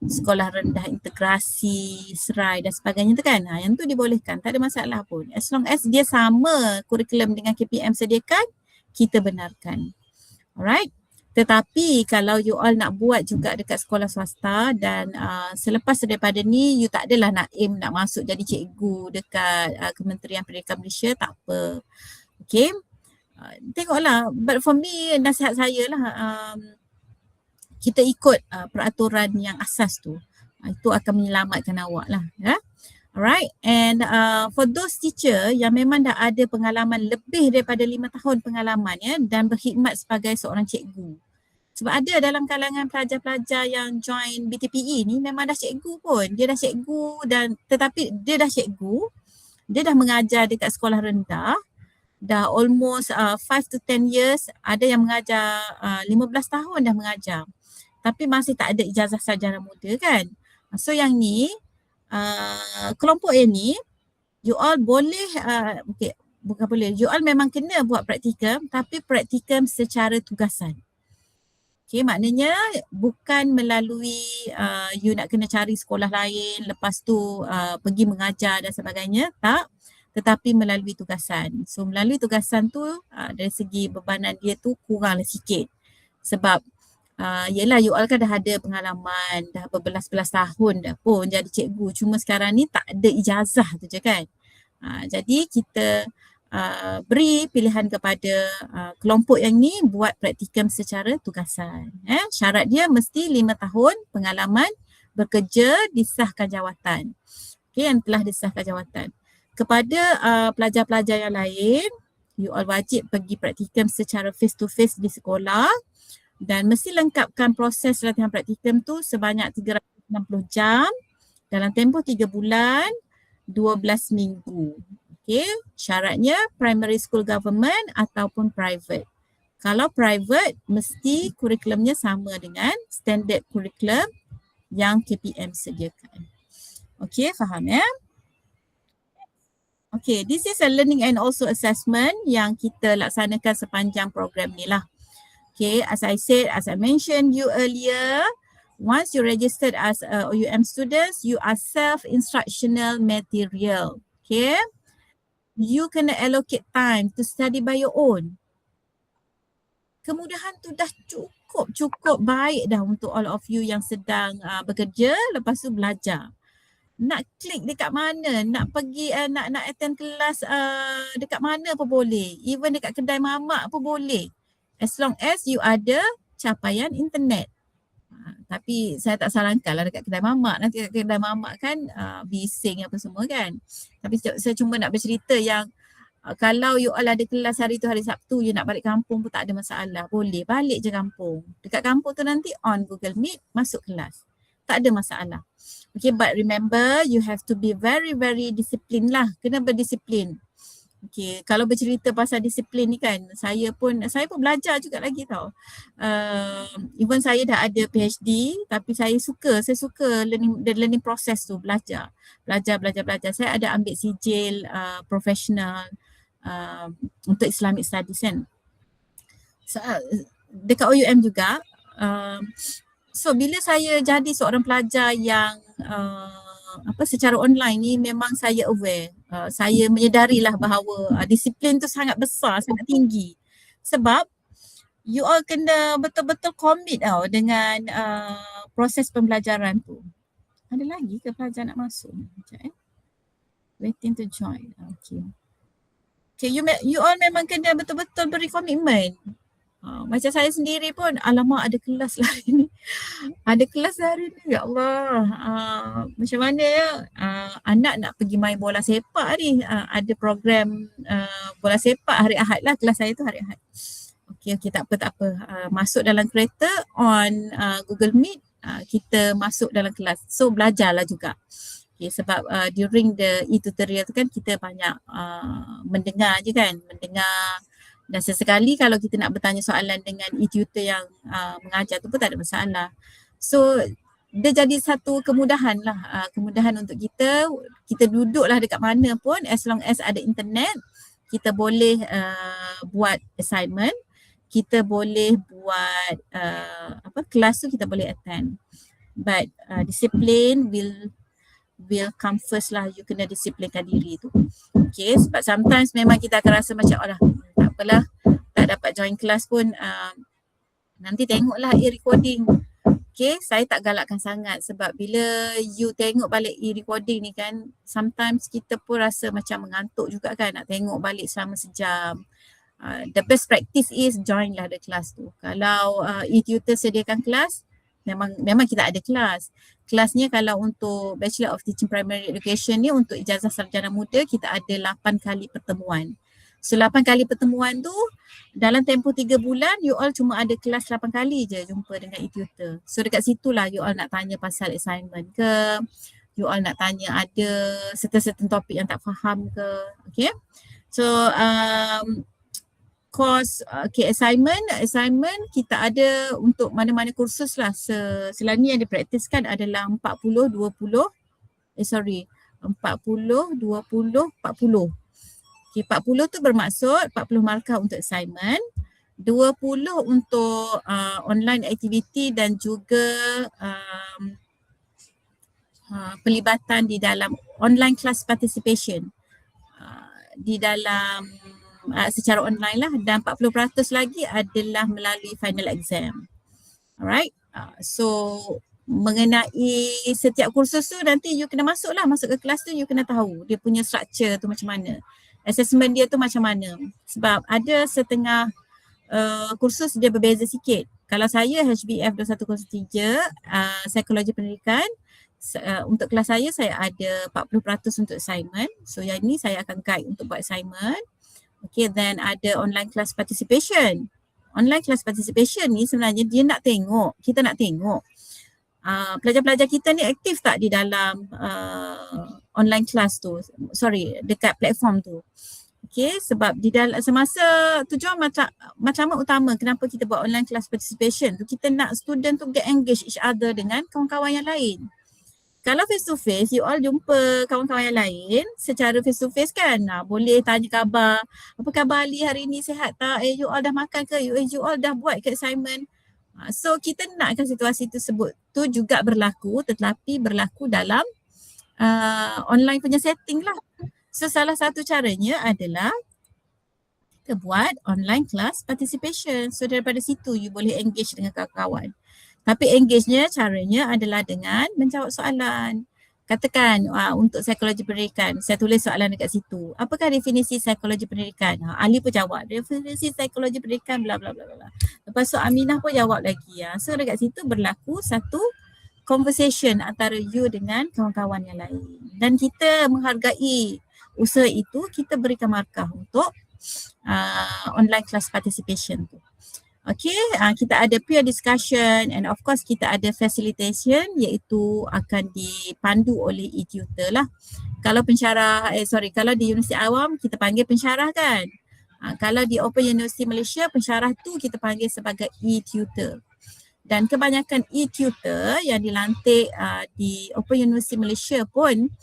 sekolah rendah integrasi, serai dan sebagainya tu kan. Yang tu dibolehkan, tak ada masalah pun. As long as dia sama kurikulum dengan KPM sediakan, kita benarkan. Alright. Tetapi kalau you all nak buat juga dekat sekolah swasta dan selepas daripada ni you tak adalah nak aim nak masuk jadi cikgu dekat Kementerian Pendidikan Malaysia, tak apa. Okay. Tengoklah, but for me nasihat saya lah, kita ikut peraturan yang asas tu. Itu akan menyelamatkan awak lah. Ya? Alright, and for those teacher yang memang dah ada pengalaman lebih daripada 5 tahun pengalaman dan berkhidmat sebagai seorang cikgu. Sebab ada dalam kalangan pelajar-pelajar yang join BTPE ni memang dah cikgu pun. Dia dah cikgu tetapi dia dah cikgu, dia dah mengajar dekat sekolah rendah, dah almost 5 to 10 years, ada yang mengajar 15 tahun dah mengajar. Tapi masih tak ada ijazah sarjana muda kan. So yang ni, kelompok yang ni, you all boleh, bukan boleh, you all memang kena buat praktikum tapi praktikum secara tugasan. Okay, maknanya bukan melalui you nak kena cari sekolah lain, lepas tu pergi mengajar dan sebagainya, tak. Tetapi melalui tugasan. So melalui tugasan tu dari segi bebanan dia tu kurang sikit. Sebab yelah you all kan dah ada pengalaman, dah berbelas-belas tahun dah pun jadi cikgu. Cuma sekarang ni tak ada ijazah tu je kan. Jadi kita beri pilihan kepada kelompok yang ni buat praktikum secara tugasan. Syarat dia mesti 5 tahun pengalaman bekerja disahkan jawatan. Okay, yang telah disahkan jawatan. Kepada pelajar-pelajar yang lain, you all wajib pergi praktikum secara face to face di sekolah dan mesti lengkapkan proses latihan praktikum tu sebanyak 360 jam dalam tempoh 3 bulan, 12 minggu. Okay, syaratnya primary school government ataupun private. Kalau private, mesti kurikulumnya sama dengan standard kurikulum yang KPM sediakan. Okay, faham ya? Okay, this is a learning and also assessment yang kita laksanakan sepanjang program ni lah. Okay, as I mentioned you earlier, once you registered as a OUM students, you are self-instructional material. Okay, you kena allocate time to study by your own. Kemudahan tu dah cukup baik dah untuk all of you yang sedang bekerja lepas tu belajar. Nak klik dekat mana, nak pergi nak attend kelas dekat mana pun boleh. Even dekat kedai mamak pun boleh. As long as you ada capaian internet. Tapi saya tak sarankan lah dekat kedai mamak. Nanti dekat kedai mamak kan bising apa semua kan. Tapi saya cuma nak bercerita yang kalau you all ada kelas hari tu hari Sabtu, you nak balik kampung pun tak ada masalah. Boleh balik je kampung. Dekat kampung tu nanti on Google Meet, masuk kelas. Tak ada masalah. Okay, but remember you have to be very disciplined lah. Kena berdisiplin. Okay, kalau bercerita pasal disiplin ni kan, saya pun belajar juga lagi tau. Even saya dah ada PhD, tapi saya suka learning process tu, belajar. Saya ada ambil sijil profesional untuk Islamic Studies kan. So, dekat OUM juga. So bila saya jadi seorang pelajar yang secara online ni, memang saya aware. Saya menyedarilah bahawa disiplin tu sangat besar, sangat tinggi. Sebab you all kena betul-betul commit tau dengan proses pembelajaran tu. Ada lagi ke pelajar nak masuk? Sekejap waiting to join. Okay, you all memang kena betul-betul beri komitmen. Macam saya sendiri pun, alamak ada kelas lah hari ni. Ada kelas hari ni, ya Allah. Macam mana ya, anak nak pergi main bola sepak ni. Ada program bola sepak hari Ahad lah, kelas saya tu hari Ahad. Okay, tak apa. Masuk dalam kereta, on Google Meet, kita masuk dalam kelas. So belajarlah juga. Okay, sebab during the e-tutorial tu kan kita banyak mendengar je kan. Dan sesekali kalau kita nak bertanya soalan dengan e-tutor yang mengajar tu pun tak ada masalah. So dia jadi satu kemudahan lah. Kemudahan untuk kita duduklah dekat mana pun, as long as ada internet, kita boleh buat assignment, kita boleh buat kelas tu kita boleh attend. But discipline will come first lah. You kena disiplinkan diri tu. Okay, sebab sometimes memang kita akan rasa macam tak apalah, tak dapat join kelas pun, nanti tengoklah e-recording. Okay, saya tak galakkan sangat sebab bila you tengok balik e-recording ni kan, sometimes kita pun rasa macam mengantuk juga kan, nak tengok balik selama sejam. The best practice is join lah the class tu. Kalau e-tutor sediakan kelas, memang kita ada kelas. Kelasnya kalau untuk Bachelor of Teaching Primary Education ni, untuk ijazah sarjana muda, kita ada 8 kali pertemuan. So 8 kali pertemuan tu dalam tempoh 3 bulan you all cuma ada kelas 8 kali je jumpa dengan e-tutor. So dekat situlah you all nak tanya pasal assignment ke, you all nak tanya ada certain topik yang tak faham ke. Okay. So course assignment kita ada untuk mana-mana kursus lah. Selain ni yang dipraktiskan adalah 40, 20, 40, 20, 40. Okay, 40 tu bermaksud 40 markah untuk assignment, 20 untuk online activity dan juga pelibatan di dalam online class participation di dalam secara online lah, dan 40% lagi adalah melalui final exam. Alright, so mengenai setiap kursus tu nanti you kena masuk ke kelas tu, you kena tahu dia punya structure tu macam mana, assessment dia tu macam mana, sebab ada setengah kursus dia berbeza sikit. Kalau saya HBF 2103 psikologi pendidikan, untuk kelas saya ada 40% untuk assignment, so yang ni saya akan guide untuk buat assignment. Okay, then ada online class participation. Online class participation ni sebenarnya kita nak tengok pelajar-pelajar kita ni aktif tak di dalam online class tu, dekat platform tu. Okay, sebab di dalam semasa tujuan matlamat utama kenapa kita buat online class participation tu, kita nak student tu get engage each other dengan kawan-kawan yang lain. Kalau face to face, you all jumpa kawan-kawan yang lain secara face to face kan, boleh tanya khabar, apa khabar Ali hari ni, sihat tak, you all dah makan ke, you all dah buat ke assignment. So kita nakkan situasi tersebut tu juga berlaku, tetapi berlaku dalam online punya setting lah. So salah satu caranya adalah kita buat online class participation. So daripada situ you boleh engage dengan kawan-kawan. Tapi engage-nya caranya adalah dengan menjawab soalan. Katakan untuk psikologi pendidikan, saya tulis soalan dekat situ. Apakah definisi psikologi pendidikan? Ali pun jawab, definisi psikologi pendidikan bla bla bla bla. Lepas tu Aminah pun jawab lagi. So dekat situ berlaku satu conversation antara you dengan kawan-kawan yang lain. Dan kita menghargai usaha itu, kita berikan markah untuk online class participation tu. Okay, kita ada peer discussion and of course kita ada facilitation, iaitu akan dipandu oleh e-tutor lah. Kalau pensyarah, kalau di Universiti Awam kita panggil pensyarah kan. Kalau di Open University Malaysia, pensyarah tu kita panggil sebagai e-tutor. Dan kebanyakan e-tutor yang dilantik di Open University Malaysia pun,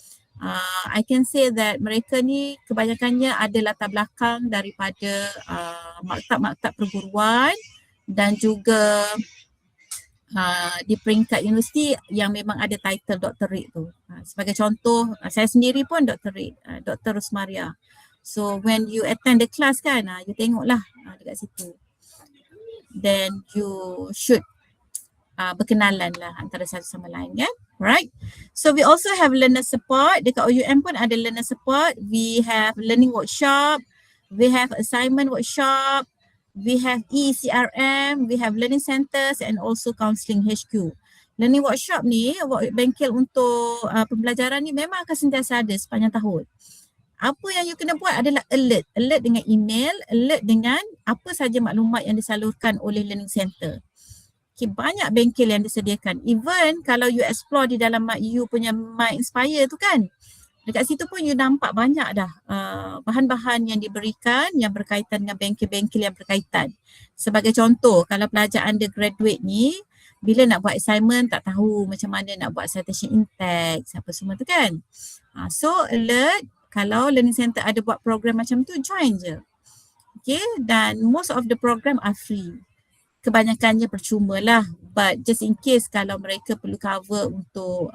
I can say that mereka ni kebanyakannya ada latar belakang daripada maktab-maktab perguruan dan juga di peringkat universiti yang memang ada title doctorate tu. Sebagai contoh, saya sendiri pun doctorate, Dr. Rosmaria. So when you attend the class kan, you tengoklah dekat situ. Then you should berkenalan lah antara satu sama lain kan. Right. So we also have learner support. Dekat OUM pun ada learner support. We have learning workshop. We have assignment workshop. We have ECRM. We have learning centers and also counselling HQ. Learning workshop ni, bengkel untuk pembelajaran ni memang akan sentiasa ada sepanjang tahun. Apa yang you kena buat adalah alert. Alert dengan email, alert dengan apa saja maklumat yang disalurkan oleh learning center. Okay, banyak bengkel yang disediakan. Even kalau you explore di dalam you punya My Inspire tu kan, dekat situ pun you nampak banyak dah bahan-bahan yang diberikan yang berkaitan dengan bengkel-bengkel yang berkaitan. Sebagai contoh, kalau pelajar undergraduate ni, bila nak buat assignment tak tahu macam mana nak buat citation in-text, apa semua tu kan. So alert, kalau learning center ada buat program macam tu, join je. Okay, dan most of the program are free. Kebanyakannya percuma lah, but just in case kalau mereka perlu cover untuk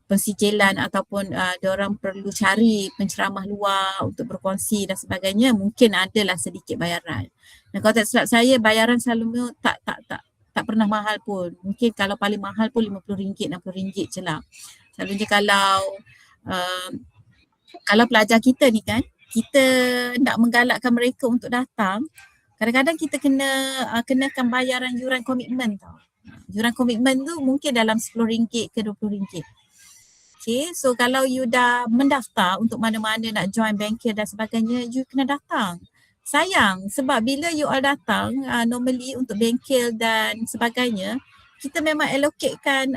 pensijilan ataupun diorang perlu cari penceramah luar untuk berkongsi dan sebagainya, mungkin adalah sedikit bayaran. Dan kalau tak silap saya, bayaran selalu tak pernah mahal pun. Mungkin kalau paling mahal pun RM50, RM60 je lah. Selalunya kalau pelajar kita ni kan, kita nak menggalakkan mereka untuk datang, kadang-kadang kita kenakan bayaran yuran komitmen tau. Yuran komitmen tu mungkin dalam RM10 ke RM20. Okay, so kalau you dah mendaftar untuk mana-mana nak join bengkel dan sebagainya, you kena datang. sayang sebab bila you all datang normally untuk bengkel dan sebagainya, kita memang allocatekan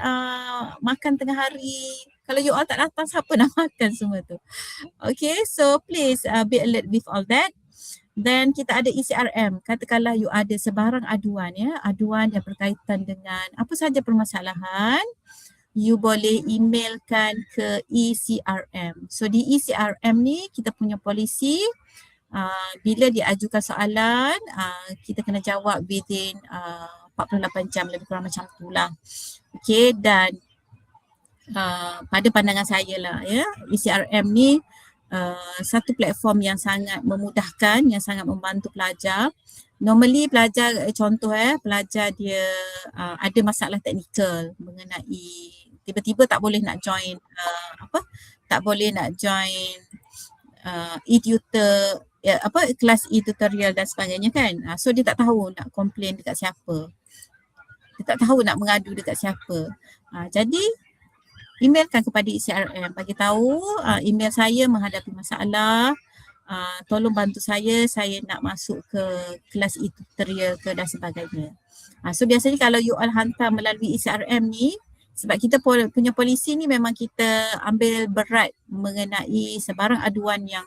makan tengah hari. Kalau you all tak datang, siapa nak makan semua tu? Okay, so please be alert with all that. Then kita ada ECRM. Katakanlah you ada sebarang aduan aduan yang berkaitan dengan apa sahaja permasalahan, you boleh emailkan ke ECRM. So di ECRM ni kita punya polisi, bila diajukan soalan, kita kena jawab within 48 jam, lebih kurang macam tu lah. Okay, dan pada pandangan saya lah ECRM ni satu platform yang sangat memudahkan, yang sangat membantu pelajar. Normally pelajar, contoh pelajar dia ada masalah teknikal mengenai tiba-tiba tak boleh nak join tak boleh nak join e-tutor, kelas e-tutorial dan sebagainya kan. So dia tak tahu nak komplain dekat siapa. Dia tak tahu nak mengadu dekat siapa. Jadi emailkan kepada ECRM, bagi tahu email saya menghadapi masalah, tolong bantu saya nak masuk ke kelas e-tutorial ke dan sebagainya. So biasanya kalau you all hantar melalui ECRM ni, sebab kita punya polisi ni memang kita ambil berat mengenai sebarang aduan yang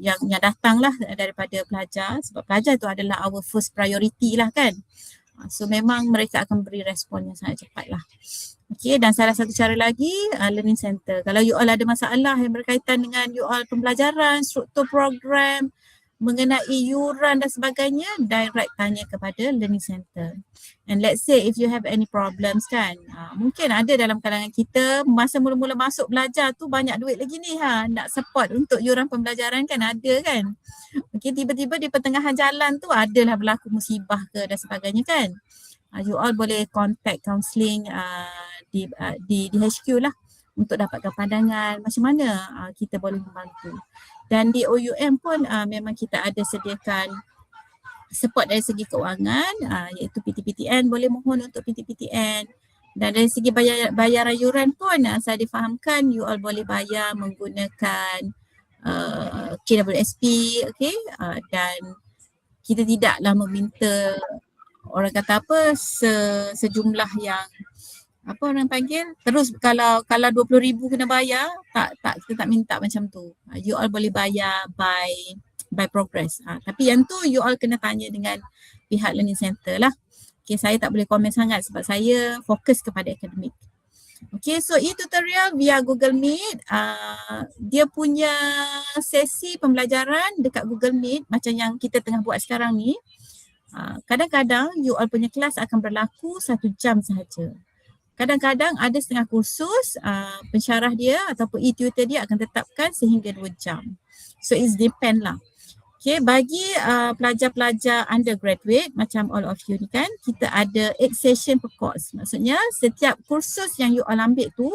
yang datang lah daripada pelajar, sebab pelajar itu adalah our first priority lah kan. So memang mereka akan beri respon yang sangat cepat lah. Okay, dan salah satu cara lagi learning center. Kalau you all ada masalah yang berkaitan dengan you all pembelajaran, struktur program, mengenai yuran dan sebagainya, direct tanya kepada learning center. And let's say if you have any problems kan, mungkin ada dalam kalangan kita masa mula-mula masuk belajar tu banyak duit lagi ni nak support untuk yuran pembelajaran kan, ada kan. Okay, tiba-tiba di pertengahan jalan tu adalah berlaku musibah ke dan sebagainya kan. You all boleh contact counselling di HQ lah untuk dapatkan pandangan macam mana kita boleh membantu. Dan di OUM pun memang kita ada sediakan support dari segi keuangan, iaitu PTPTN, boleh mohon untuk PTPTN. Dan dari segi bayaran yuran pun saya difahamkan you all boleh bayar menggunakan KWSP, okay? Dan kita tidaklah meminta orang kata sejumlah yang orang panggil terus kalau 20,000 kena bayar, kita tak minta macam tu. You all boleh bayar by progress. Tapi yang tu you all kena tanya dengan pihak learning center lah. Okay, saya tak boleh komen sangat sebab saya fokus kepada akademik. Okay, so e-tutorial via Google Meet, dia punya sesi pembelajaran dekat Google Meet macam yang kita tengah buat sekarang ni. Kadang-kadang you all punya kelas akan berlaku 1 jam sahaja. Kadang-kadang ada setengah kursus, pensyarah dia ataupun e-tutor dia akan tetapkan sehingga 2 jam. So it depend lah. Okay, bagi pelajar-pelajar undergraduate macam all of you ni kan, kita ada 8 session per course. Maksudnya setiap kursus yang you all ambil tu,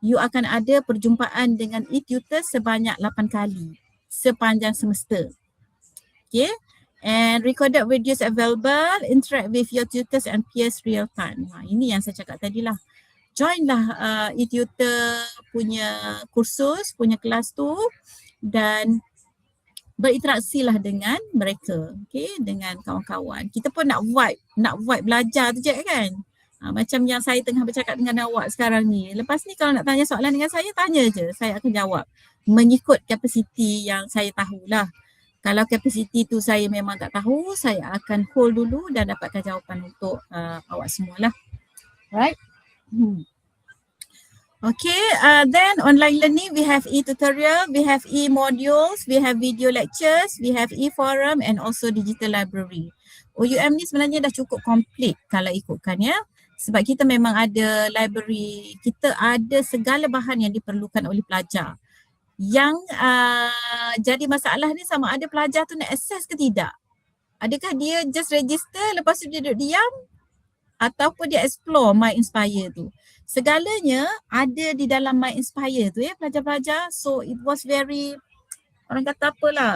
you akan ada perjumpaan dengan e-tutor sebanyak 8 kali sepanjang semester. Okay. And recorded videos available, interact with your tutors and peers real time. Ini yang saya cakap tadi lah. Joinlah e-tutor punya kursus, punya kelas tu dan berinteraksi lah dengan mereka, okay, dengan kawan-kawan. Kita pun nak vibe belajar tu je kan. Macam yang saya tengah bercakap dengan awak sekarang ni. Lepas ni kalau nak tanya soalan dengan saya, tanya je. Saya akan jawab mengikut kapasiti yang saya tahulah. Kalau kapasiti tu saya memang tak tahu, saya akan hold dulu dan dapatkan jawapan untuk awak semualah. Right? Okay, then online learning, we have e-tutorial, we have e-modules, we have video lectures, we have e-forum and also digital library. OUM ni sebenarnya dah cukup komplit kalau ikutkan ya. Sebab kita memang ada library, kita ada segala bahan yang diperlukan oleh pelajar. Yang jadi masalah ni sama ada pelajar tu nak access ke tidak. Adakah dia just register lepas tu dia duduk diam ataupun dia explore My Inspire tu. Segalanya ada di dalam My Inspire tu ya pelajar-pelajar. So it was very, orang kata apalah,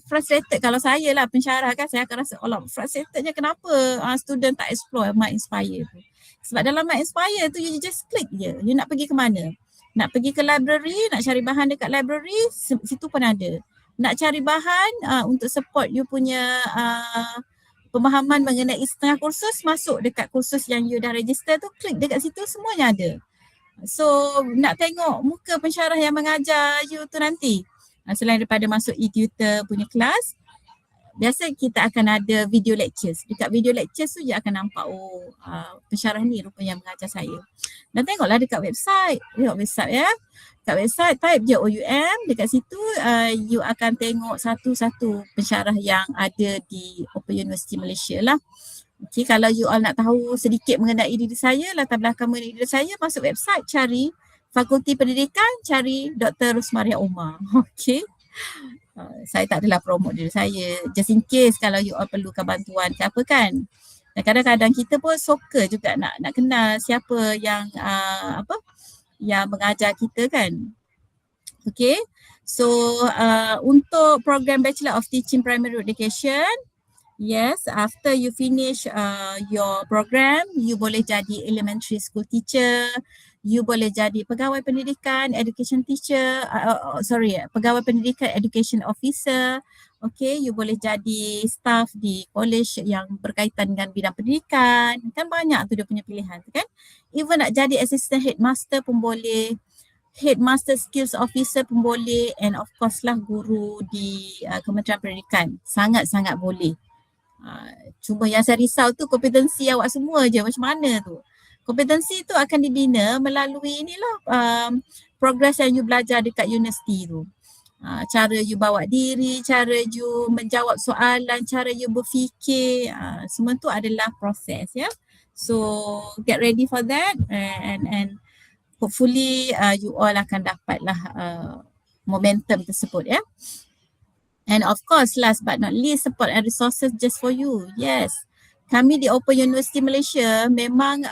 frustrated kalau saya lah pensyarah kan, saya akan rasa frustratednya kenapa student tak explore My Inspire tu. Sebab dalam My Inspire tu you just click je, you nak pergi ke mana. Nak pergi ke library, nak cari bahan dekat library, situ pun ada. nak cari bahan untuk support you punya pemahaman mengenai setengah kursus, masuk dekat kursus yang you dah register tu, klik dekat situ, semuanya ada. So nak tengok muka pensyarah yang mengajar you tu nanti, selain daripada masuk e-tutor punya kelas, biasa kita akan ada video lectures. Dekat video lectures tu you akan nampak pensyarah ni rupanya yang mengajar saya. Dan tengoklah dekat website, tengok website ya. Dekat website type je OUM, dekat situ you akan tengok satu-satu pensyarah yang ada di Open University Malaysia lah. Okay, kalau you all nak tahu sedikit mengenai diri saya, latar belakang mengenai diri saya, masuk website, cari Fakulti Pendidikan, cari Dr. Rosmaria Omar. Okay. Saya tak adalah promote diri saya, just in case kalau you all perlukan bantuan ke apa kan. Dan kadang-kadang kita pun suka juga nak kenal siapa yang yang mengajar kita kan. Okay, so untuk program Bachelor of Teaching Primary Education, yes, after you finish your program, you boleh jadi elementary school teacher, you boleh jadi pegawai pendidikan, education teacher, pegawai pendidikan, education officer. Okay, you boleh jadi staff di college yang berkaitan dengan bidang pendidikan. Kan banyak tu dia punya pilihan kan. Even nak jadi assistant headmaster pun boleh, headmaster skills officer pun boleh, and of course lah guru di Kementerian Pendidikan. Sangat-sangat boleh. Cuma yang saya risau tu kompetensi awak semua je macam mana tu. Kompetensi tu akan dibina melalui inilah progress yang you belajar dekat universiti tu. Cara you bawa diri, cara you menjawab soalan, cara you berfikir, semua tu adalah proses ya. So get ready for that, and hopefully you all akan dapatlah momentum tersebut ya. And of course, last but not least, support and resources just for you. Yes, kami di Open University Malaysia memang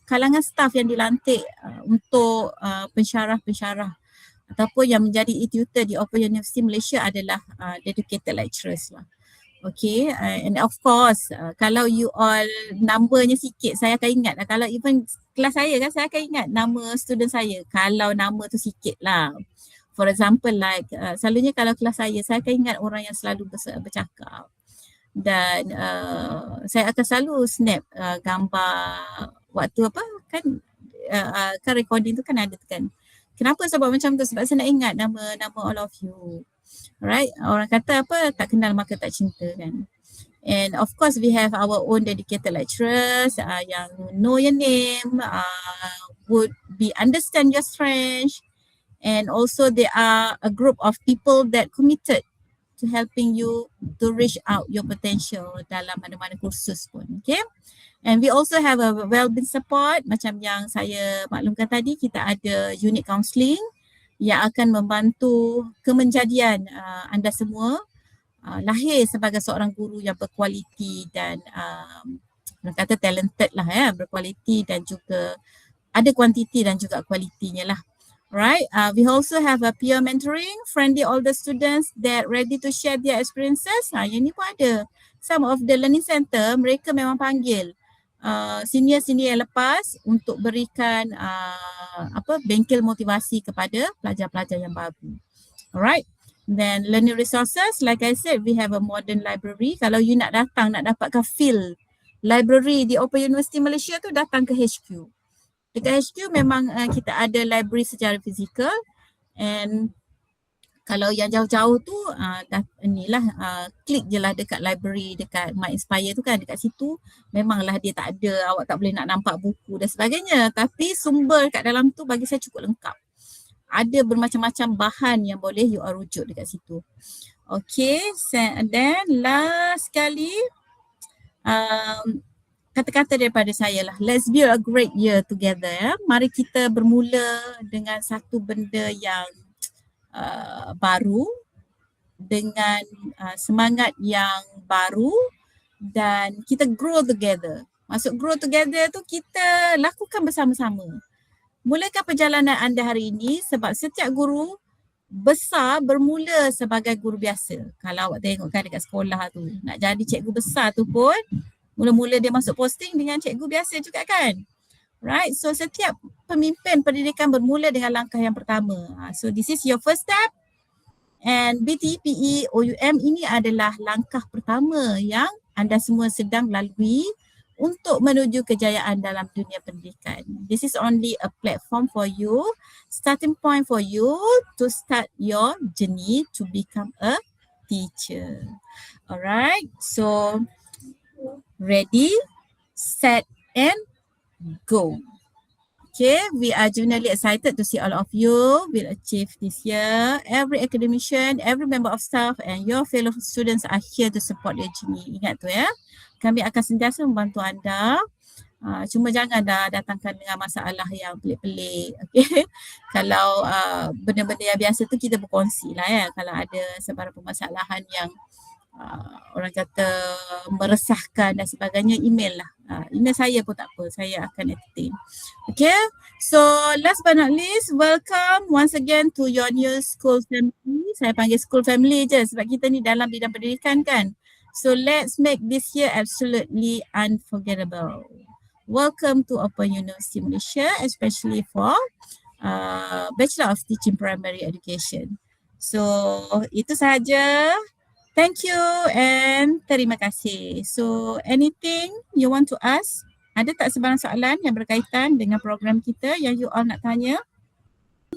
kalangan staff yang dilantik untuk pensyarah-pensyarah ataupun yang menjadi e-tutor di Open University Malaysia adalah dedicated lecturers lah. Okay, and of course kalau you all numbernya sikit, saya akan ingat. Kalau even kelas saya kan, saya akan ingat nama student saya kalau nama tu sikit lah. For example like selalunya kalau kelas saya akan ingat orang yang selalu bercakap. Dan saya akan selalu snap gambar waktu apa kan, kan recording tu kan ada tu kan. Kenapa saya buat macam tu? Sebab saya nak ingat nama all of you. Right? Orang kata apa, tak kenal maka tak cinta kan. And of course we have our own dedicated lecturers yang know your name, would be understand your strength, and also there are a group of people that committed to helping you to reach out your potential dalam mana-mana kursus pun. Okay. And we also have a well-being support, macam yang saya maklumkan tadi, kita ada unit counselling yang akan membantu kemenjadian anda semua lahir sebagai seorang guru yang berkualiti dan orang kata talented lah ya, berkualiti dan juga ada kuantiti dan juga kualitinya lah. Right, we also have a peer mentoring, friendly older students that ready to share their experiences. Yang ni pun ada. Some of the learning center, mereka memang panggil senior-senior yang lepas untuk berikan bengkel motivasi kepada pelajar-pelajar yang baru. Alright, then learning resources, like I said, we have a modern library. Kalau you nak datang, nak dapatkan feel library di Open University Malaysia tu, datang ke HQ. Dekat HQ memang kita ada library secara fizikal, and kalau yang jauh-jauh tu klik je lah dekat library, dekat My Inspire tu kan, dekat situ memanglah dia tak ada, awak tak boleh nak nampak buku dan sebagainya, tapi sumber kat dalam tu bagi saya cukup lengkap. Ada bermacam-macam bahan yang boleh you rujuk dekat situ. Okay, and then last sekali kata-kata daripada saya lah, let's build a great year together ya. Mari kita bermula dengan satu benda yang baru, dengan semangat yang baru, dan kita grow together. Maksud grow together tu kita lakukan bersama-sama. Mulakan perjalanan anda hari ini, sebab setiap guru besar bermula sebagai guru biasa. Kalau awak tengok kan dekat sekolah tu, nak jadi cikgu besar tu pun mula-mula dia masuk posting dengan cikgu biasa juga kan. Right, so setiap pemimpin pendidikan bermula dengan langkah yang pertama. So this is your first step. And BTPE OUM ini adalah langkah pertama yang anda semua sedang lalui untuk menuju kejayaan dalam dunia pendidikan. This is only a platform for you, starting point for you to start your journey to become a teacher. Alright, so ready, set and go. Okay, we are genuinely excited to see all of you will achieve this year. Every academician, every member of staff and your fellow students are here to support your journey. Ingat tu ya. Kami akan sentiasa membantu anda. Cuma jangan dah datangkan dengan masalah yang pelik-pelik. Okay. Kalau benda-benda yang biasa tu kita berkongsi lah ya. Kalau ada sebarang permasalahan yang orang kata meresahkan dan sebagainya, email lah. Email saya pun tak apa, saya akan entertain. Okay, so last but not least, welcome once again to your new school family. Saya panggil school family je sebab kita ni dalam bidang pendidikan kan. So let's make this year absolutely unforgettable. Welcome to Open University Malaysia, especially for Bachelor of Teaching Primary Education. So itu sahaja. Thank you and terima kasih. So anything you want to ask? Ada tak sebarang soalan yang berkaitan dengan program kita yang you all nak tanya?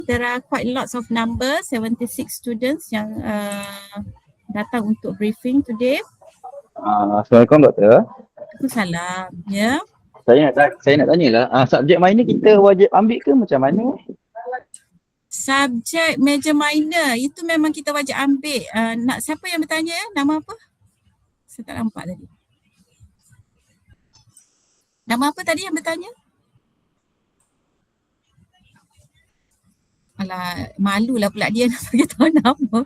There are quite lots of numbers, 76 students yang datang untuk briefing today. Assalamualaikum doktor. Waalaikumsalam. Ya. Saya nak tanyalah, subjek minor kita wajib ambil ke macam mana? Subjek major minor itu memang kita wajib ambil. Nak siapa yang bertanya? Nama apa? Saya tak nampak tadi. Nama apa tadi yang bertanya? Alah, malulah pula dia nak bagi tahu nama.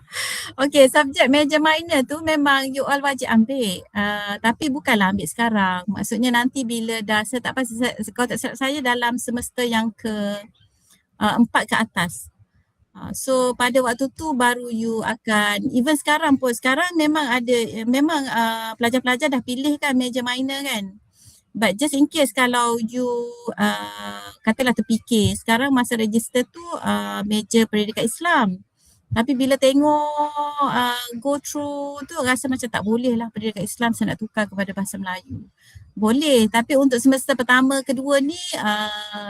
Okay, subjek major minor tu memang you all wajib ambil. Tapi bukanlah ambil sekarang. Maksudnya nanti bila dah, saya tak pasti, kalau tak silap saya dalam semester yang ke 4 ke atas. So pada waktu tu baru you akan, even sekarang pun, sekarang memang ada, memang pelajar-pelajar dah pilih kan major minor kan. But just in case kalau you katalah terfikir, sekarang masa register tu major pendidikan Islam. Tapi bila tengok go through tu rasa macam tak boleh lah pendidikan Islam saya nak tukar kepada bahasa Melayu. Boleh, tapi untuk semester pertama, kedua ni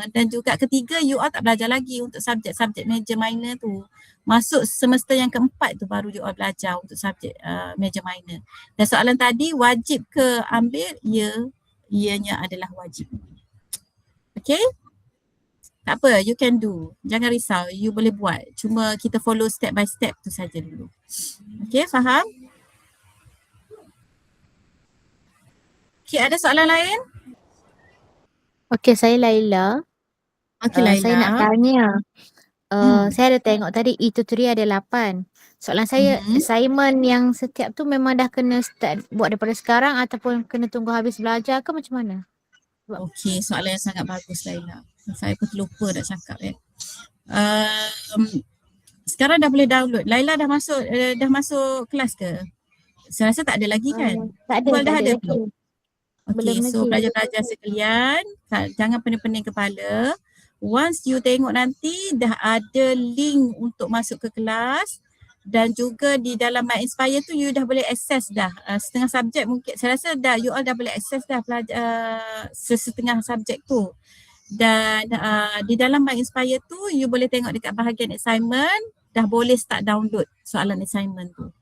dan juga ketiga you all tak belajar lagi untuk subjek-subjek major minor tu. Masuk semester yang keempat tu baru you all belajar untuk subjek major minor. Dan soalan tadi wajib ke ambil? Ya, ianya adalah wajib. Okay? Tak apa, you can do. Jangan risau, you boleh buat. Cuma kita follow step by step tu saja dulu. Okay, faham? Okay, ada soalan lain? Okay, saya Laila. Okay, Laila. Saya nak tanya. Saya ada tengok tadi e-tutorial ada 8. Soalan saya, assignment yang setiap tu memang dah kena start buat daripada sekarang ataupun kena tunggu habis belajar ke macam mana? Okay, soalan yang sangat bagus Laila. Saya pun terlupa nak cakap ya. Sekarang dah boleh download. Laila dah masuk kelas ke? Saya rasa tak ada lagi kan? Tak ada. Dah ada lagi. belum? Okay, Belum so lagi. pelajar-pelajar sekalian, jangan pening-pening kepala. Once you tengok nanti dah ada link untuk masuk ke kelas dan juga di dalam My Inspire tu you dah boleh access dah setengah subjek mungkin. Saya rasa dah you all dah boleh access dah setengah subjek tu. Dan di dalam My Inspire tu you boleh tengok dekat bahagian assignment dah boleh start download soalan assignment tu.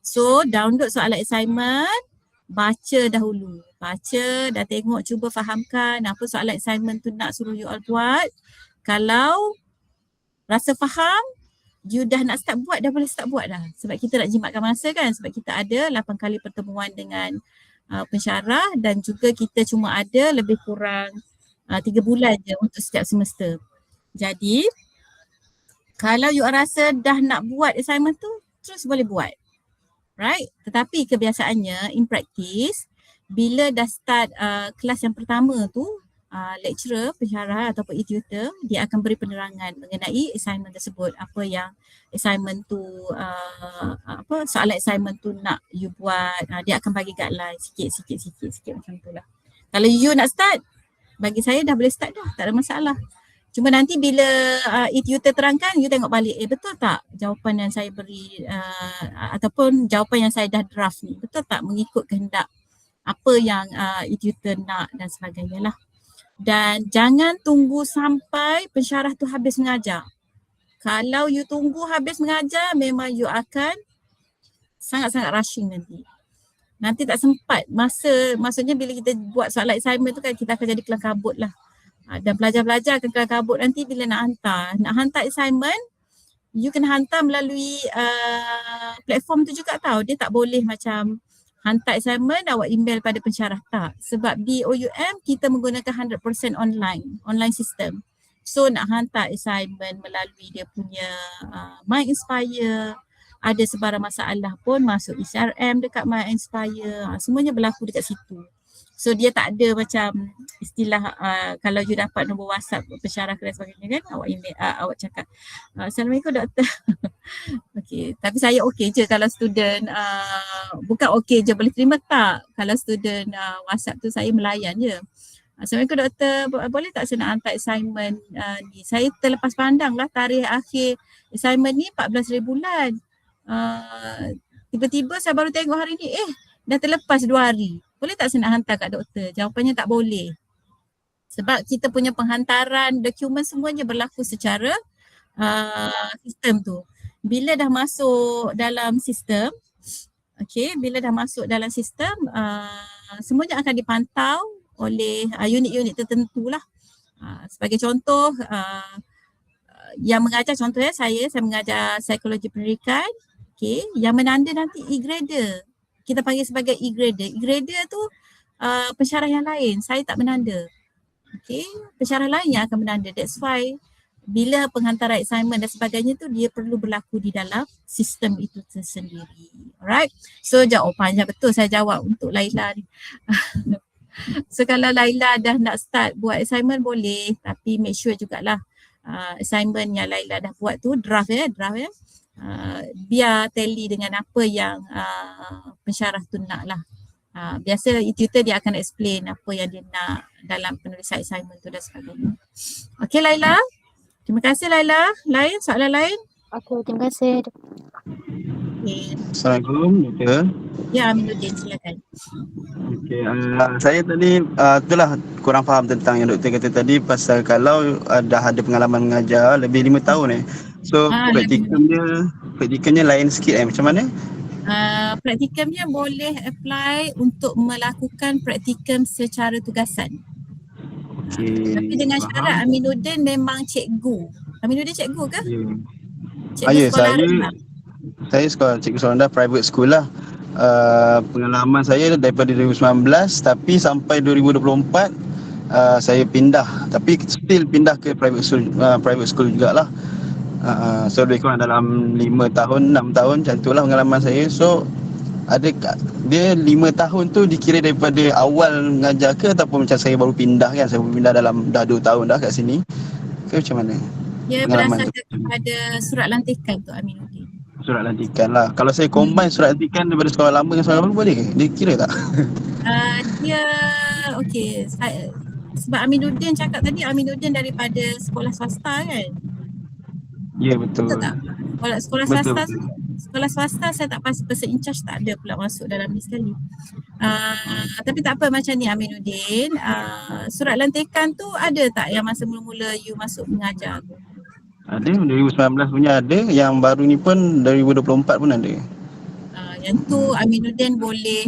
So download soalan assignment, baca dahulu. Baca, dah tengok, cuba fahamkan apa soalan assignment tu nak suruh you all buat. Kalau rasa faham, you dah nak start buat, dah boleh start buat dah. Sebab kita nak jimatkan masa kan, sebab kita ada 8 kali pertemuan dengan pensyarah dan juga kita cuma ada lebih kurang 3 bulan je untuk setiap semester. Jadi, kalau you rasa dah nak buat assignment tu, terus boleh buat. Right? Tetapi kebiasaannya in practice, bila dah start kelas yang pertama tu, lecturer, pensyarah ataupun e-tutor, dia akan beri penerangan mengenai assignment tersebut. Apa yang assignment tu, soalan assignment tu nak you buat. Dia akan bagi guideline sikit macam tu lah. Kalau you nak start, bagi saya dah boleh start dah, tak ada masalah. Cuma nanti bila e-tutor terangkan, you tengok balik, betul tak jawapan yang saya beri ataupun jawapan yang saya dah draft ni, betul tak mengikut kehendak apa yang e-tutor nak dan sebagainya lah. Dan jangan tunggu sampai pensyarah tu habis mengajar. Kalau you tunggu habis mengajar, memang you akan sangat-sangat rushing nanti. Nanti tak sempat maksudnya bila kita buat soalan assignment tu kan kita akan jadi kelang kabut lah. Dan pelajar-pelajar akan kelang kabut nanti bila nak hantar assignment, you kena hantar melalui platform tu juga tau. Dia tak boleh macam hantar assignment awak email pada pensyarah, tak. Sebab di OUM kita menggunakan 100% online system. So nak hantar assignment melalui dia punya My Inspire, ada sebarang masalah pun masuk ECRM dekat My Inspire, semuanya berlaku dekat situ. So dia tak ada macam istilah kalau you dapat nombor WhatsApp pensyarah dan sebagainya kan, awak email, awak cakap Assalamualaikum doktor. Okey, tapi saya okey je kalau student bukan okey je boleh terima tak. Kalau student WhatsApp tu saya melayan je. Assalamualaikum doktor, boleh tak saya nak hantar assignment ni? Saya terlepas pandang lah tarikh akhir assignment ni 14 bulan. Tiba-tiba saya baru tengok hari ni, dah terlepas 2 hari. Boleh tak saya nak hantar kat doktor? Jawapannya tak boleh. Sebab kita punya penghantaran dokumen semuanya berlaku secara sistem tu. Bila dah masuk dalam sistem, bila dah masuk dalam sistem, semuanya akan dipantau oleh unit-unit tertentu lah. Sebagai contoh, yang mengajar contohnya saya mengajar psikologi pendidikan, yang menanda nanti e-grader. Kita panggil sebagai e-grader. E-grader tu pensyarah yang lain, saya tak menanda. Pensyarah lain yang akan menanda. That's why bila penghantaran assignment dan sebagainya tu dia perlu berlaku di dalam sistem itu tersendiri. Alright. So jawapannya betul saya jawab untuk Laila ni. So kalau Laila dah nak start buat assignment boleh, tapi make sure jugalah assignment yang Laila dah buat tu draft ya. Biar tally dengan apa yang pensyarah tu nak lah. Biasa e-tutor dia akan explain apa yang dia nak dalam penulisan assignment tu dan sebagainya. Okay Laila. Terima kasih Laila. Lain? Soalan lain? Okey, terima kasih. Okay. Assalamualaikum doktor. Ya Aminuddin, silakan. Okey, saya tadi itulah kurang faham tentang yang doktor kata tadi pasal kalau dah ada pengalaman mengajar lebih 5 tahun So praktikumnya lain sikit macam mana? Praktikumnya boleh apply untuk melakukan praktikum secara tugasan. Tapi dengan syarat Aminuddin memang cikgu. Aminuddin cikgu ke? Cikgu sekolah rendah. Saya cikgu sekolah rendah private school lah. Pengalaman saya daripada 2019 tapi sampai 2024 saya pindah, tapi still pindah ke private school jugalah. So lebih kurang dalam 5 tahun 6 tahun macam tu lah pengalaman saya. So ada dia 5 tahun tu dikira daripada awal mengajar ke ataupun macam saya baru pindah kan, saya baru pindah dalam dah 2 tahun dah kat sini ke macam mana? Ya, berdasarkan kepada surat lantikan tu Aminuddin. Surat lantikan lah. Kalau saya combine surat lantikan daripada sekolah lama dengan sekolah baru boleh ke? Dia kira tak? Dia okey, sebab Aminuddin cakap tadi Aminuddin daripada sekolah swasta kan? Ya betul. Betul tak? Sekolah swasta saya tak pasti person in charge tak ada pula masuk dalam ni sekali. Tapi tak apa macam ni Aminuddin, surat lantikan tu ada tak yang masa mula-mula you masuk mengajar tu? Ada, 2019 punya ada, yang baru ni pun 2024 pun ada. Yang tu Aminuddin boleh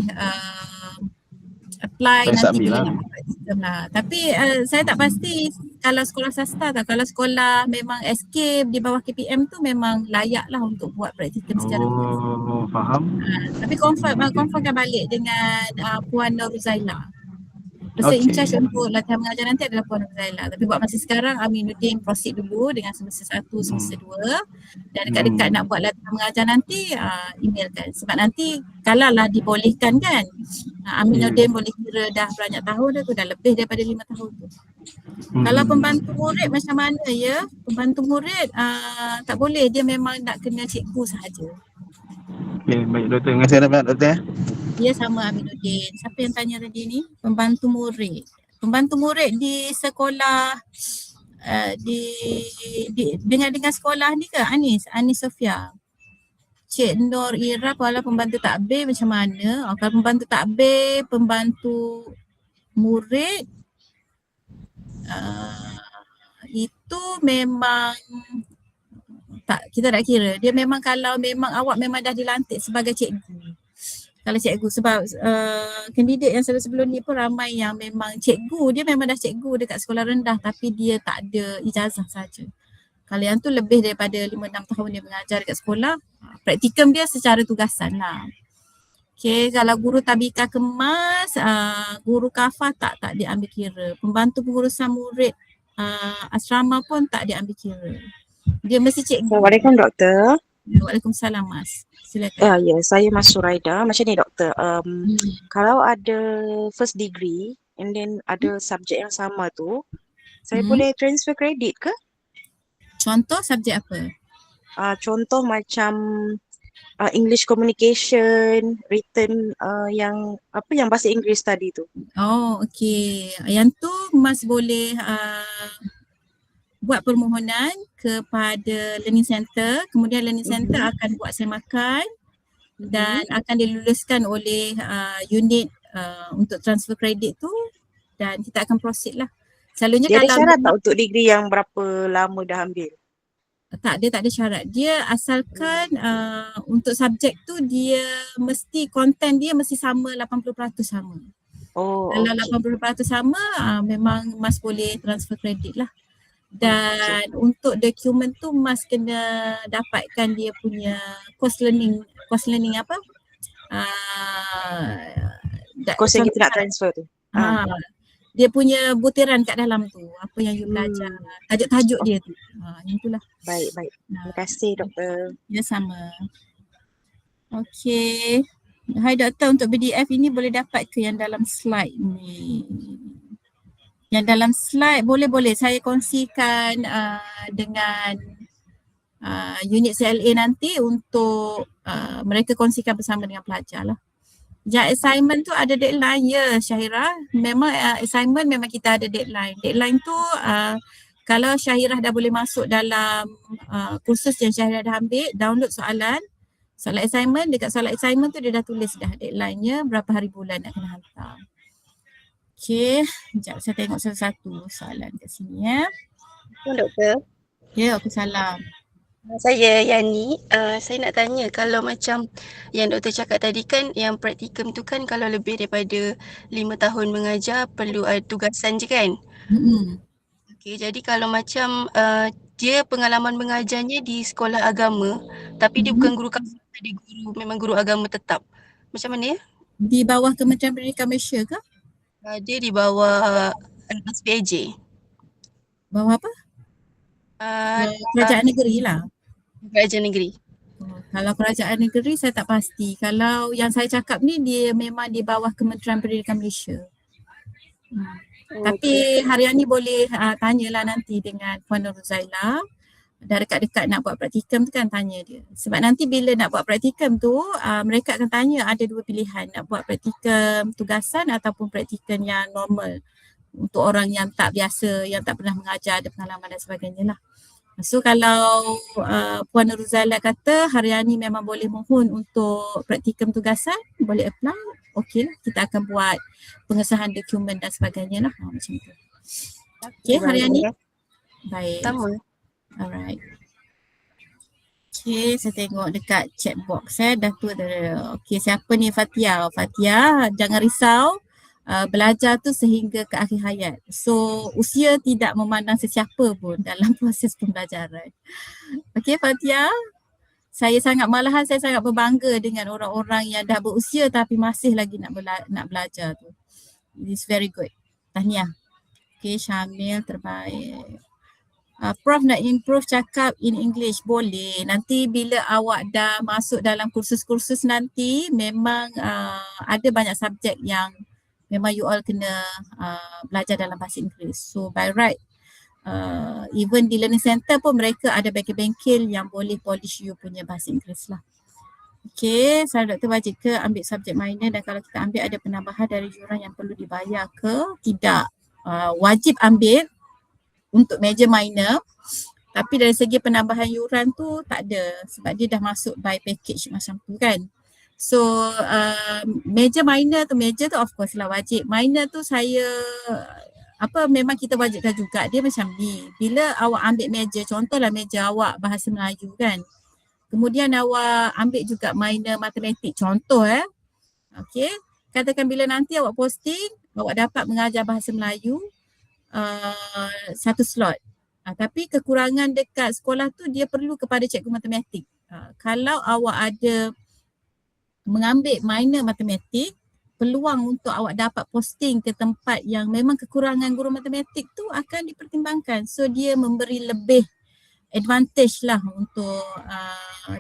apply saya nanti bila lah. nak praktikum lah. Tapi saya tak pasti kalau sekolah swasta tak. Kalau sekolah memang escape di bawah KPM tu memang layak lah untuk buat praktikum secara faham. tapi confirmkan balik dengan Puan Nurzaila. Person in charge untuk latihan mengajar nanti adalah Puan Nurzaila. Tapi buat masa sekarang Aminuddin proceed dulu dengan semester 1, semester 2 dan dekat-dekat nak buat latihan mengajar nanti emailkan. Sebab nanti kalau lah dibolehkan kan Aminuddin boleh kira dah banyak tahun dah tu, dah lebih daripada 5 tahun tu. Kalau pembantu murid macam mana ya? Pembantu murid tak boleh, dia memang nak kena cikgu sahaja. Okey, baik doktor. Terima kasih banyak doktor. Ya sama Aminuddin. Siapa yang tanya tadi ni? Pembantu murid. Pembantu murid di sekolah dengan sekolah ni ke Anis Sofia? Cik Nur Ira kalau pembantu takbir macam mana? Kalau pembantu takbir, pembantu murid itu memang tak, kita tak kira. Dia memang kalau memang awak memang dah dilantik sebagai cikgu. Kalau cikgu sebab kandidat yang sebelum ni pun ramai yang memang cikgu, dia memang dah cikgu dekat sekolah rendah tapi dia tak ada ijazah saja. Kalau yang tu lebih daripada 5-6 tahun dia mengajar dekat sekolah, praktikum dia secara tugasan lah. Okay, kalau guru tabika kemas, guru kafah tak diambil kira. Pembantu pengurusan murid asrama pun tak diambil kira. Dia mesti cikgu. Assalamualaikum doktor. Waalaikumsalam Mas. Silakan. Ya, saya Mas Suraida. Macam ni doktor, kalau ada first degree and then ada subjek yang sama tu, saya boleh transfer kredit ke? Contoh subjek apa? Contoh macam English communication, written yang bahasa Inggeris tadi tu. Oh, okey. Yang tu Mas boleh buat permohonan kepada Learning Center. Kemudian Learning Center akan buat semakan dan akan diluluskan oleh unit untuk transfer kredit tu dan kita akan proceed lah. Selalunya Dia ada kalau syarat tak untuk degree yang berapa lama dah ambil? tak, dia tak ada syarat. Dia asalkan untuk subjek tu dia mesti konten dia mesti sama 80% sama. Oh, Kalau okey. 80% sama memang Mas boleh transfer kredit lah. Dan untuk dokumen tu Mas kena dapatkan dia punya course learning apa? Course yang kita nak transfer tu. Dia punya butiran kat dalam tu, apa yang you belajar, tajuk-tajuk dia tu. Yang itulah. Baik. Terima kasih doktor. Ya, sama. Okey. Hai doktor, untuk PDF ini boleh dapat ke yang dalam slide ni? Yang dalam slide boleh saya kongsikan dengan unit CLA nanti untuk mereka kongsikan bersama dengan pelajar lah. Yang assignment tu ada deadline ya Syahira. Memang assignment memang kita ada deadline. Deadline tu kalau Syahira dah boleh masuk dalam kursus yang Syahira dah ambil, download soalan assignment, dekat soalan assignment tu dia dah tulis dah deadline-nya berapa hari bulan nak kena hantar. Okey, sekejap saya tengok satu-satu soalan kat sini ya. Doktor. Ya, Waalaikumsalam. Saya Yani, saya nak tanya kalau macam yang doktor cakap tadi kan yang praktikum tu kan kalau lebih daripada 5 tahun mengajar perlu tugasan je kan? Okey, jadi kalau macam dia pengalaman mengajarnya di sekolah agama tapi dia bukan guru kafah, dia memang guru agama tetap. Macam mana ya? Di bawah Kementerian Pendidikan Malaysia ke? Dia di bawah SPAJ. Bawah apa? Kerajaan negeri lah. Kerajaan negeri. Kalau kerajaan negeri saya tak pasti. Kalau yang saya cakap ni dia memang di bawah Kementerian Pendidikan Malaysia. Tapi harian ni boleh tanyalah nanti dengan Puan Nur Zaila. Dah dekat-dekat nak buat praktikum tu kan tanya dia. Sebab nanti bila nak buat praktikum tu mereka akan tanya ada dua pilihan. Nak buat praktikum tugasan ataupun praktikum yang normal. Untuk orang yang tak biasa, yang tak pernah mengajar, ada pengalaman dan sebagainya lah. So kalau Puan Nur Zaila kata harian ni memang boleh mohon untuk praktikum tugasan, boleh apply, okey lah. Kita akan buat pengesahan dokumen dan sebagainya lah. Macam tu. Okey, harian ni. Baik. Sama. Alright. Okay, saya tengok dekat chat box dah tu ada. Okay, siapa ni Fatia? Fatia, jangan risau. Belajar tu sehingga ke akhir hayat. So, usia tidak memandang sesiapa pun dalam proses pembelajaran. Okay, Fatia. Saya sangat berbangga dengan orang-orang yang dah berusia tapi masih lagi nak belajar tu. It's very good. Tahniah. Okay, Syamil terbaik. Prof nak improve cakap in English, boleh. Nanti bila awak dah masuk dalam kursus-kursus nanti memang ada banyak subjek yang memang you all kena belajar dalam bahasa Inggeris. So by right, even di Learning Center pun mereka ada bengkel-bengkel yang boleh polish you punya bahasa Inggeris lah. Okay, saya Dr. wajib ke ambil subjek minor dan kalau kita ambil ada penambahan dari yuran yang perlu dibayar ke? Tidak. Wajib ambil. untuk major minor. Tapi dari segi penambahan yuran tu tak ada sebab dia dah masuk by package macam tu kan. So major minor tu, major tu of course lah wajib. Minor tu saya memang kita wajibkan juga. Dia macam ni, bila awak ambil major, contohlah major awak bahasa Melayu kan, kemudian awak ambil juga minor matematik contoh okay. Katakan bila nanti awak posting, awak dapat mengajar bahasa Melayu satu slot. Tapi kekurangan dekat sekolah tu dia perlu kepada cikgu matematik. Kalau awak ada mengambil minor matematik, peluang untuk awak dapat posting ke tempat yang memang kekurangan guru matematik tu akan dipertimbangkan. So dia memberi lebih advantage lah untuk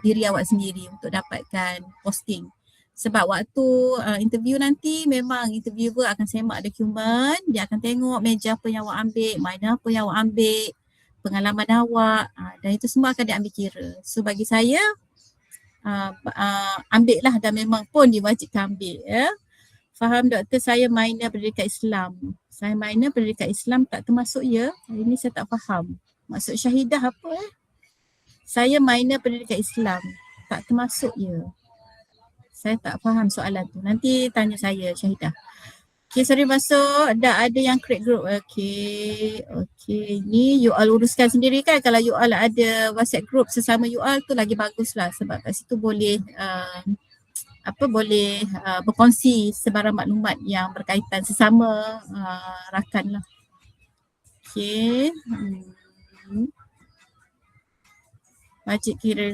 diri awak sendiri untuk dapatkan posting. Sebab waktu interview nanti memang interviewer akan semak dokumen, dia akan tengok meja apa yang awak ambil, minor apa yang awak ambil, pengalaman awak, dan itu semua akan diambil kira. So bagi saya ambil lah, dan memang pun diwajibkan ambil ya. Faham doktor, saya minor pendidikan Islam. Saya minor pendidikan Islam tak termasuk ya. Hari ni saya tak faham. Maksud Syahidah apa Saya minor pendidikan Islam. Tak termasuk ya. Saya tak faham soalan tu. Nanti tanya saya Syahidah. Okay, sorry masuk. Dah ada yang create group. Okay. Ni you all uruskan sendiri kan. Kalau you all ada WhatsApp group sesama you all tu lagi bagus lah. Sebab kat situ boleh boleh berkongsi sebarang maklumat yang berkaitan sesama rakan lah. Okay. Wajib kira.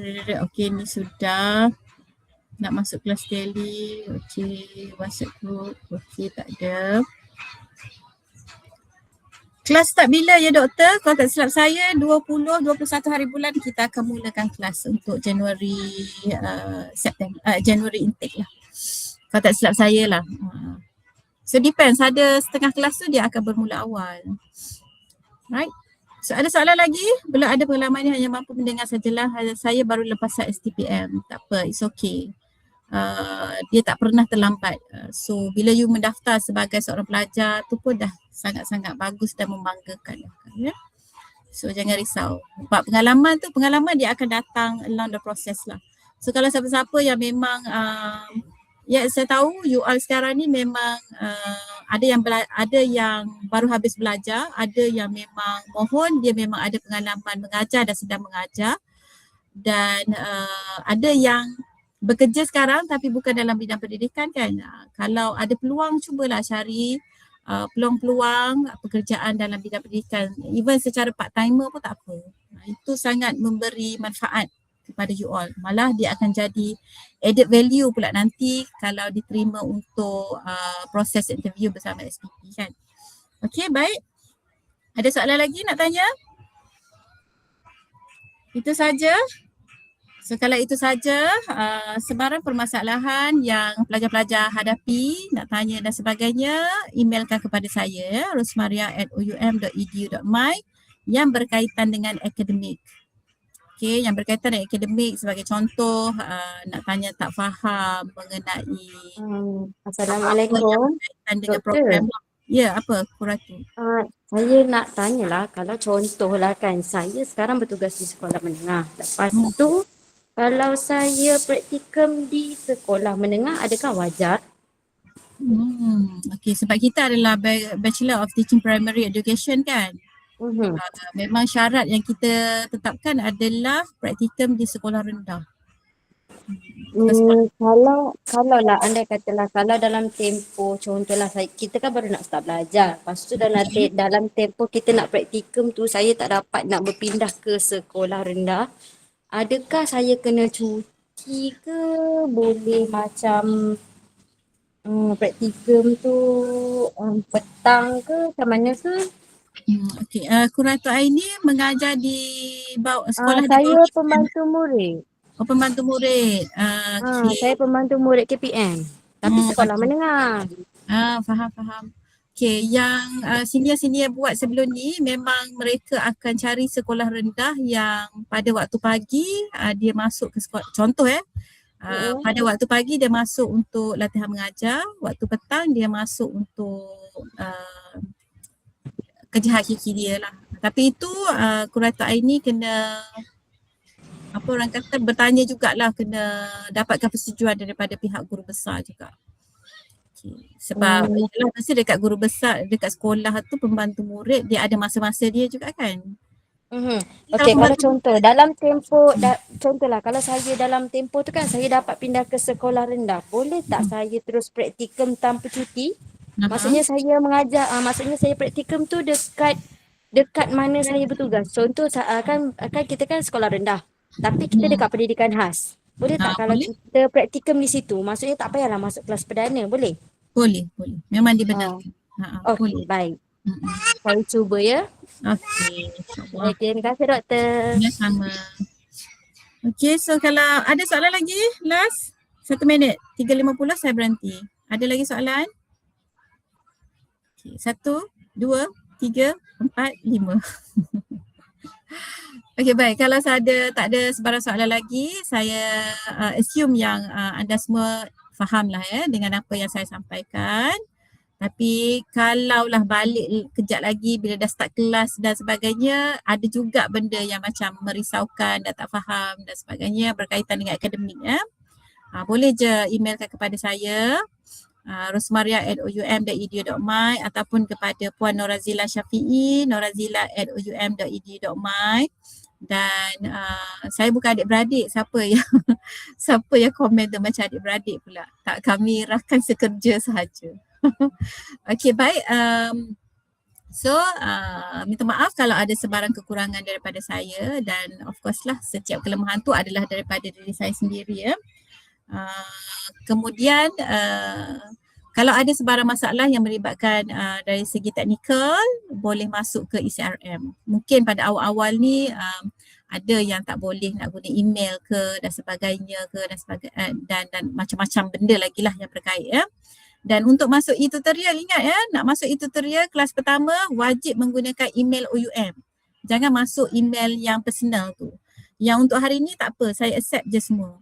Okay, ni sudah. Nak masuk kelas tele. Okay, WhatsApp group. Okay, tak ada. Kelas start bila ya doktor? Kalau tak silap saya 20-21 hari bulan kita akan mulakan kelas untuk Januari Januari intake lah. Kalau tak silap saya lah. So depends, ada setengah kelas tu dia akan bermula awal. Right. So ada soalan lagi? Belum ada pengalaman ni, hanya mampu mendengar sajalah. Saya baru lepas STPM. Tak apa, it's okay. Dia tak pernah terlambat. So bila you mendaftar sebagai seorang pelajar tu pun dah sangat-sangat bagus dan membanggakan. Ya? So jangan risau. Sebab pengalaman dia akan datang along the process lah. So kalau siapa-siapa yang memang saya tahu you all sekarang ni memang ada yang baru habis belajar, ada yang memang mohon dia memang ada pengalaman mengajar dan sedang mengajar, dan ada yang bekerja sekarang tapi bukan dalam bidang pendidikan kan. Kalau ada peluang, cubalah cari peluang-peluang pekerjaan dalam bidang pendidikan. Even secara part timer pun tak apa. Itu sangat memberi manfaat kepada you all. Malah dia akan jadi added value pula nanti kalau diterima untuk proses interview bersama SPP kan. Okay, baik. Ada soalan lagi nak tanya? Itu saja. So kalau itu saja, sebarang permasalahan yang pelajar-pelajar hadapi, nak tanya dan sebagainya, emailkan kepada saya, rosmaria@oum.edu.my yang berkaitan dengan akademik. Okay, yang berkaitan dengan akademik sebagai contoh, nak tanya tak faham mengenai Assalamualaikum. berkaitan dengan Doktor. program. Ya, apa Kuratu? Saya nak tanyalah, kalau contohlah kan, saya sekarang bertugas di sekolah menengah. Lepas tu, kalau saya praktikum di sekolah menengah, adakah wajar? Okay, sebab kita adalah Bachelor of Teaching Primary Education kan. Memang syarat yang kita tetapkan adalah praktikum di sekolah rendah. Kalau lah andai katalah, kalau dalam tempoh contohlah kita kan baru nak start belajar. Lepas tu dalam tempoh kita nak praktikum tu, saya tak dapat nak berpindah ke sekolah rendah. Adakah saya kena cuti ke? Boleh macam praktikum tu petang ke? Macam mana ke? Okay, Kuratu Aini mengajar di sekolah Saya pembantu murid. Pembantu murid. Saya pembantu murid KPM. Tapi sekolah menengah. Faham. Okay, yang senior-senior buat sebelum ni memang mereka akan cari sekolah rendah yang pada waktu pagi dia masuk ke sekolah. Contoh pada waktu pagi dia masuk untuk latihan mengajar, waktu petang dia masuk untuk kerja hakiki dia lah. Tapi itu Kurata Aini kena apa orang kata bertanya jugalah, kena dapatkan persetujuan daripada pihak guru besar juga. Okay. Sebab yelah, mesti dekat guru besar, dekat sekolah tu pembantu murid dia ada masa-masa dia juga kan. Okey, kalau contoh dalam tempoh contohlah kalau saya dalam tempoh tu kan saya dapat pindah ke sekolah rendah, boleh tak saya terus praktikum tanpa cuti? Maksudnya saya mengajar, maksudnya saya praktikum tu dekat mana saya bertugas. Contoh kan kita kan sekolah rendah, tapi kita dekat pendidikan khas. Boleh tak kalau boleh. kita praktikum di situ? Maksudnya tak payahlah masuk kelas perdana, boleh? Boleh. Memang dibenarkan. Okey, baik. Saya cuba ya. Okey. InsyaAllah. Okey, terima kasih doktor. Ya, sama. Okey, so kalau ada soalan lagi, last 1 minit, 3.50 saya berhenti. Ada lagi soalan? Okey, 1, 2, 3, 4, 5. Okey, baik. Kalau tak ada sebarang soalan lagi, saya assume yang anda semua fahamlah dengan apa yang saya sampaikan. Tapi kalaulah balik kejap lagi bila dah start kelas dan sebagainya, ada juga benda yang macam merisaukan dan tak faham dan sebagainya berkaitan dengan akademik boleh je emailkan kepada saya rosmaria@oum.edu.my ataupun kepada Puan Norazila Syafi'i, norazila@oum.edu.my. Dan saya bukan adik-beradik, siapa yang komen tu macam adik-beradik pula. Tak, kami rakan sekerja sahaja. Okey, baik. Minta maaf kalau ada sebarang kekurangan daripada saya, dan of course lah setiap kelemahan tu adalah daripada diri saya sendiri kemudian kalau ada sebarang masalah yang melibatkan dari segi teknikal, boleh masuk ke ECRM. Mungkin pada awal-awal ni ada yang tak boleh nak guna email ke dan sebagainya dan macam-macam benda lagi lah yang berkait Dan untuk masuk e-tutorial, ingat nak masuk e-tutorial kelas pertama wajib menggunakan email OUM. Jangan masuk email yang personal tu. Yang untuk hari ni tak apa, saya accept je semua.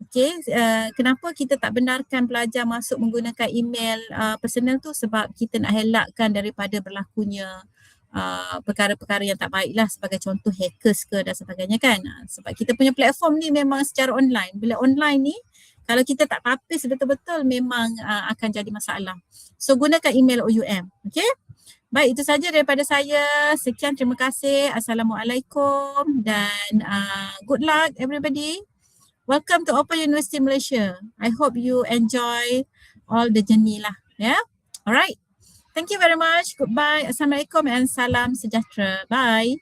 Okey, kenapa kita tak benarkan pelajar masuk menggunakan email personal tu? Sebab kita nak elakkan daripada berlakunya perkara-perkara yang tak baik lah, sebagai contoh hackers ke dan sebagainya kan. Sebab kita punya platform ni memang secara online. Bila online ni, kalau kita tak tapis betul-betul memang akan jadi masalah. So gunakan email OUM. Okay? Baik, itu saja daripada saya. Sekian, terima kasih. Assalamualaikum dan good luck everybody. Welcome to Open University Malaysia. I hope you enjoy all the journey lah. Yeah? Alright. Thank you very much. Goodbye. Assalamualaikum and salam sejahtera. Bye.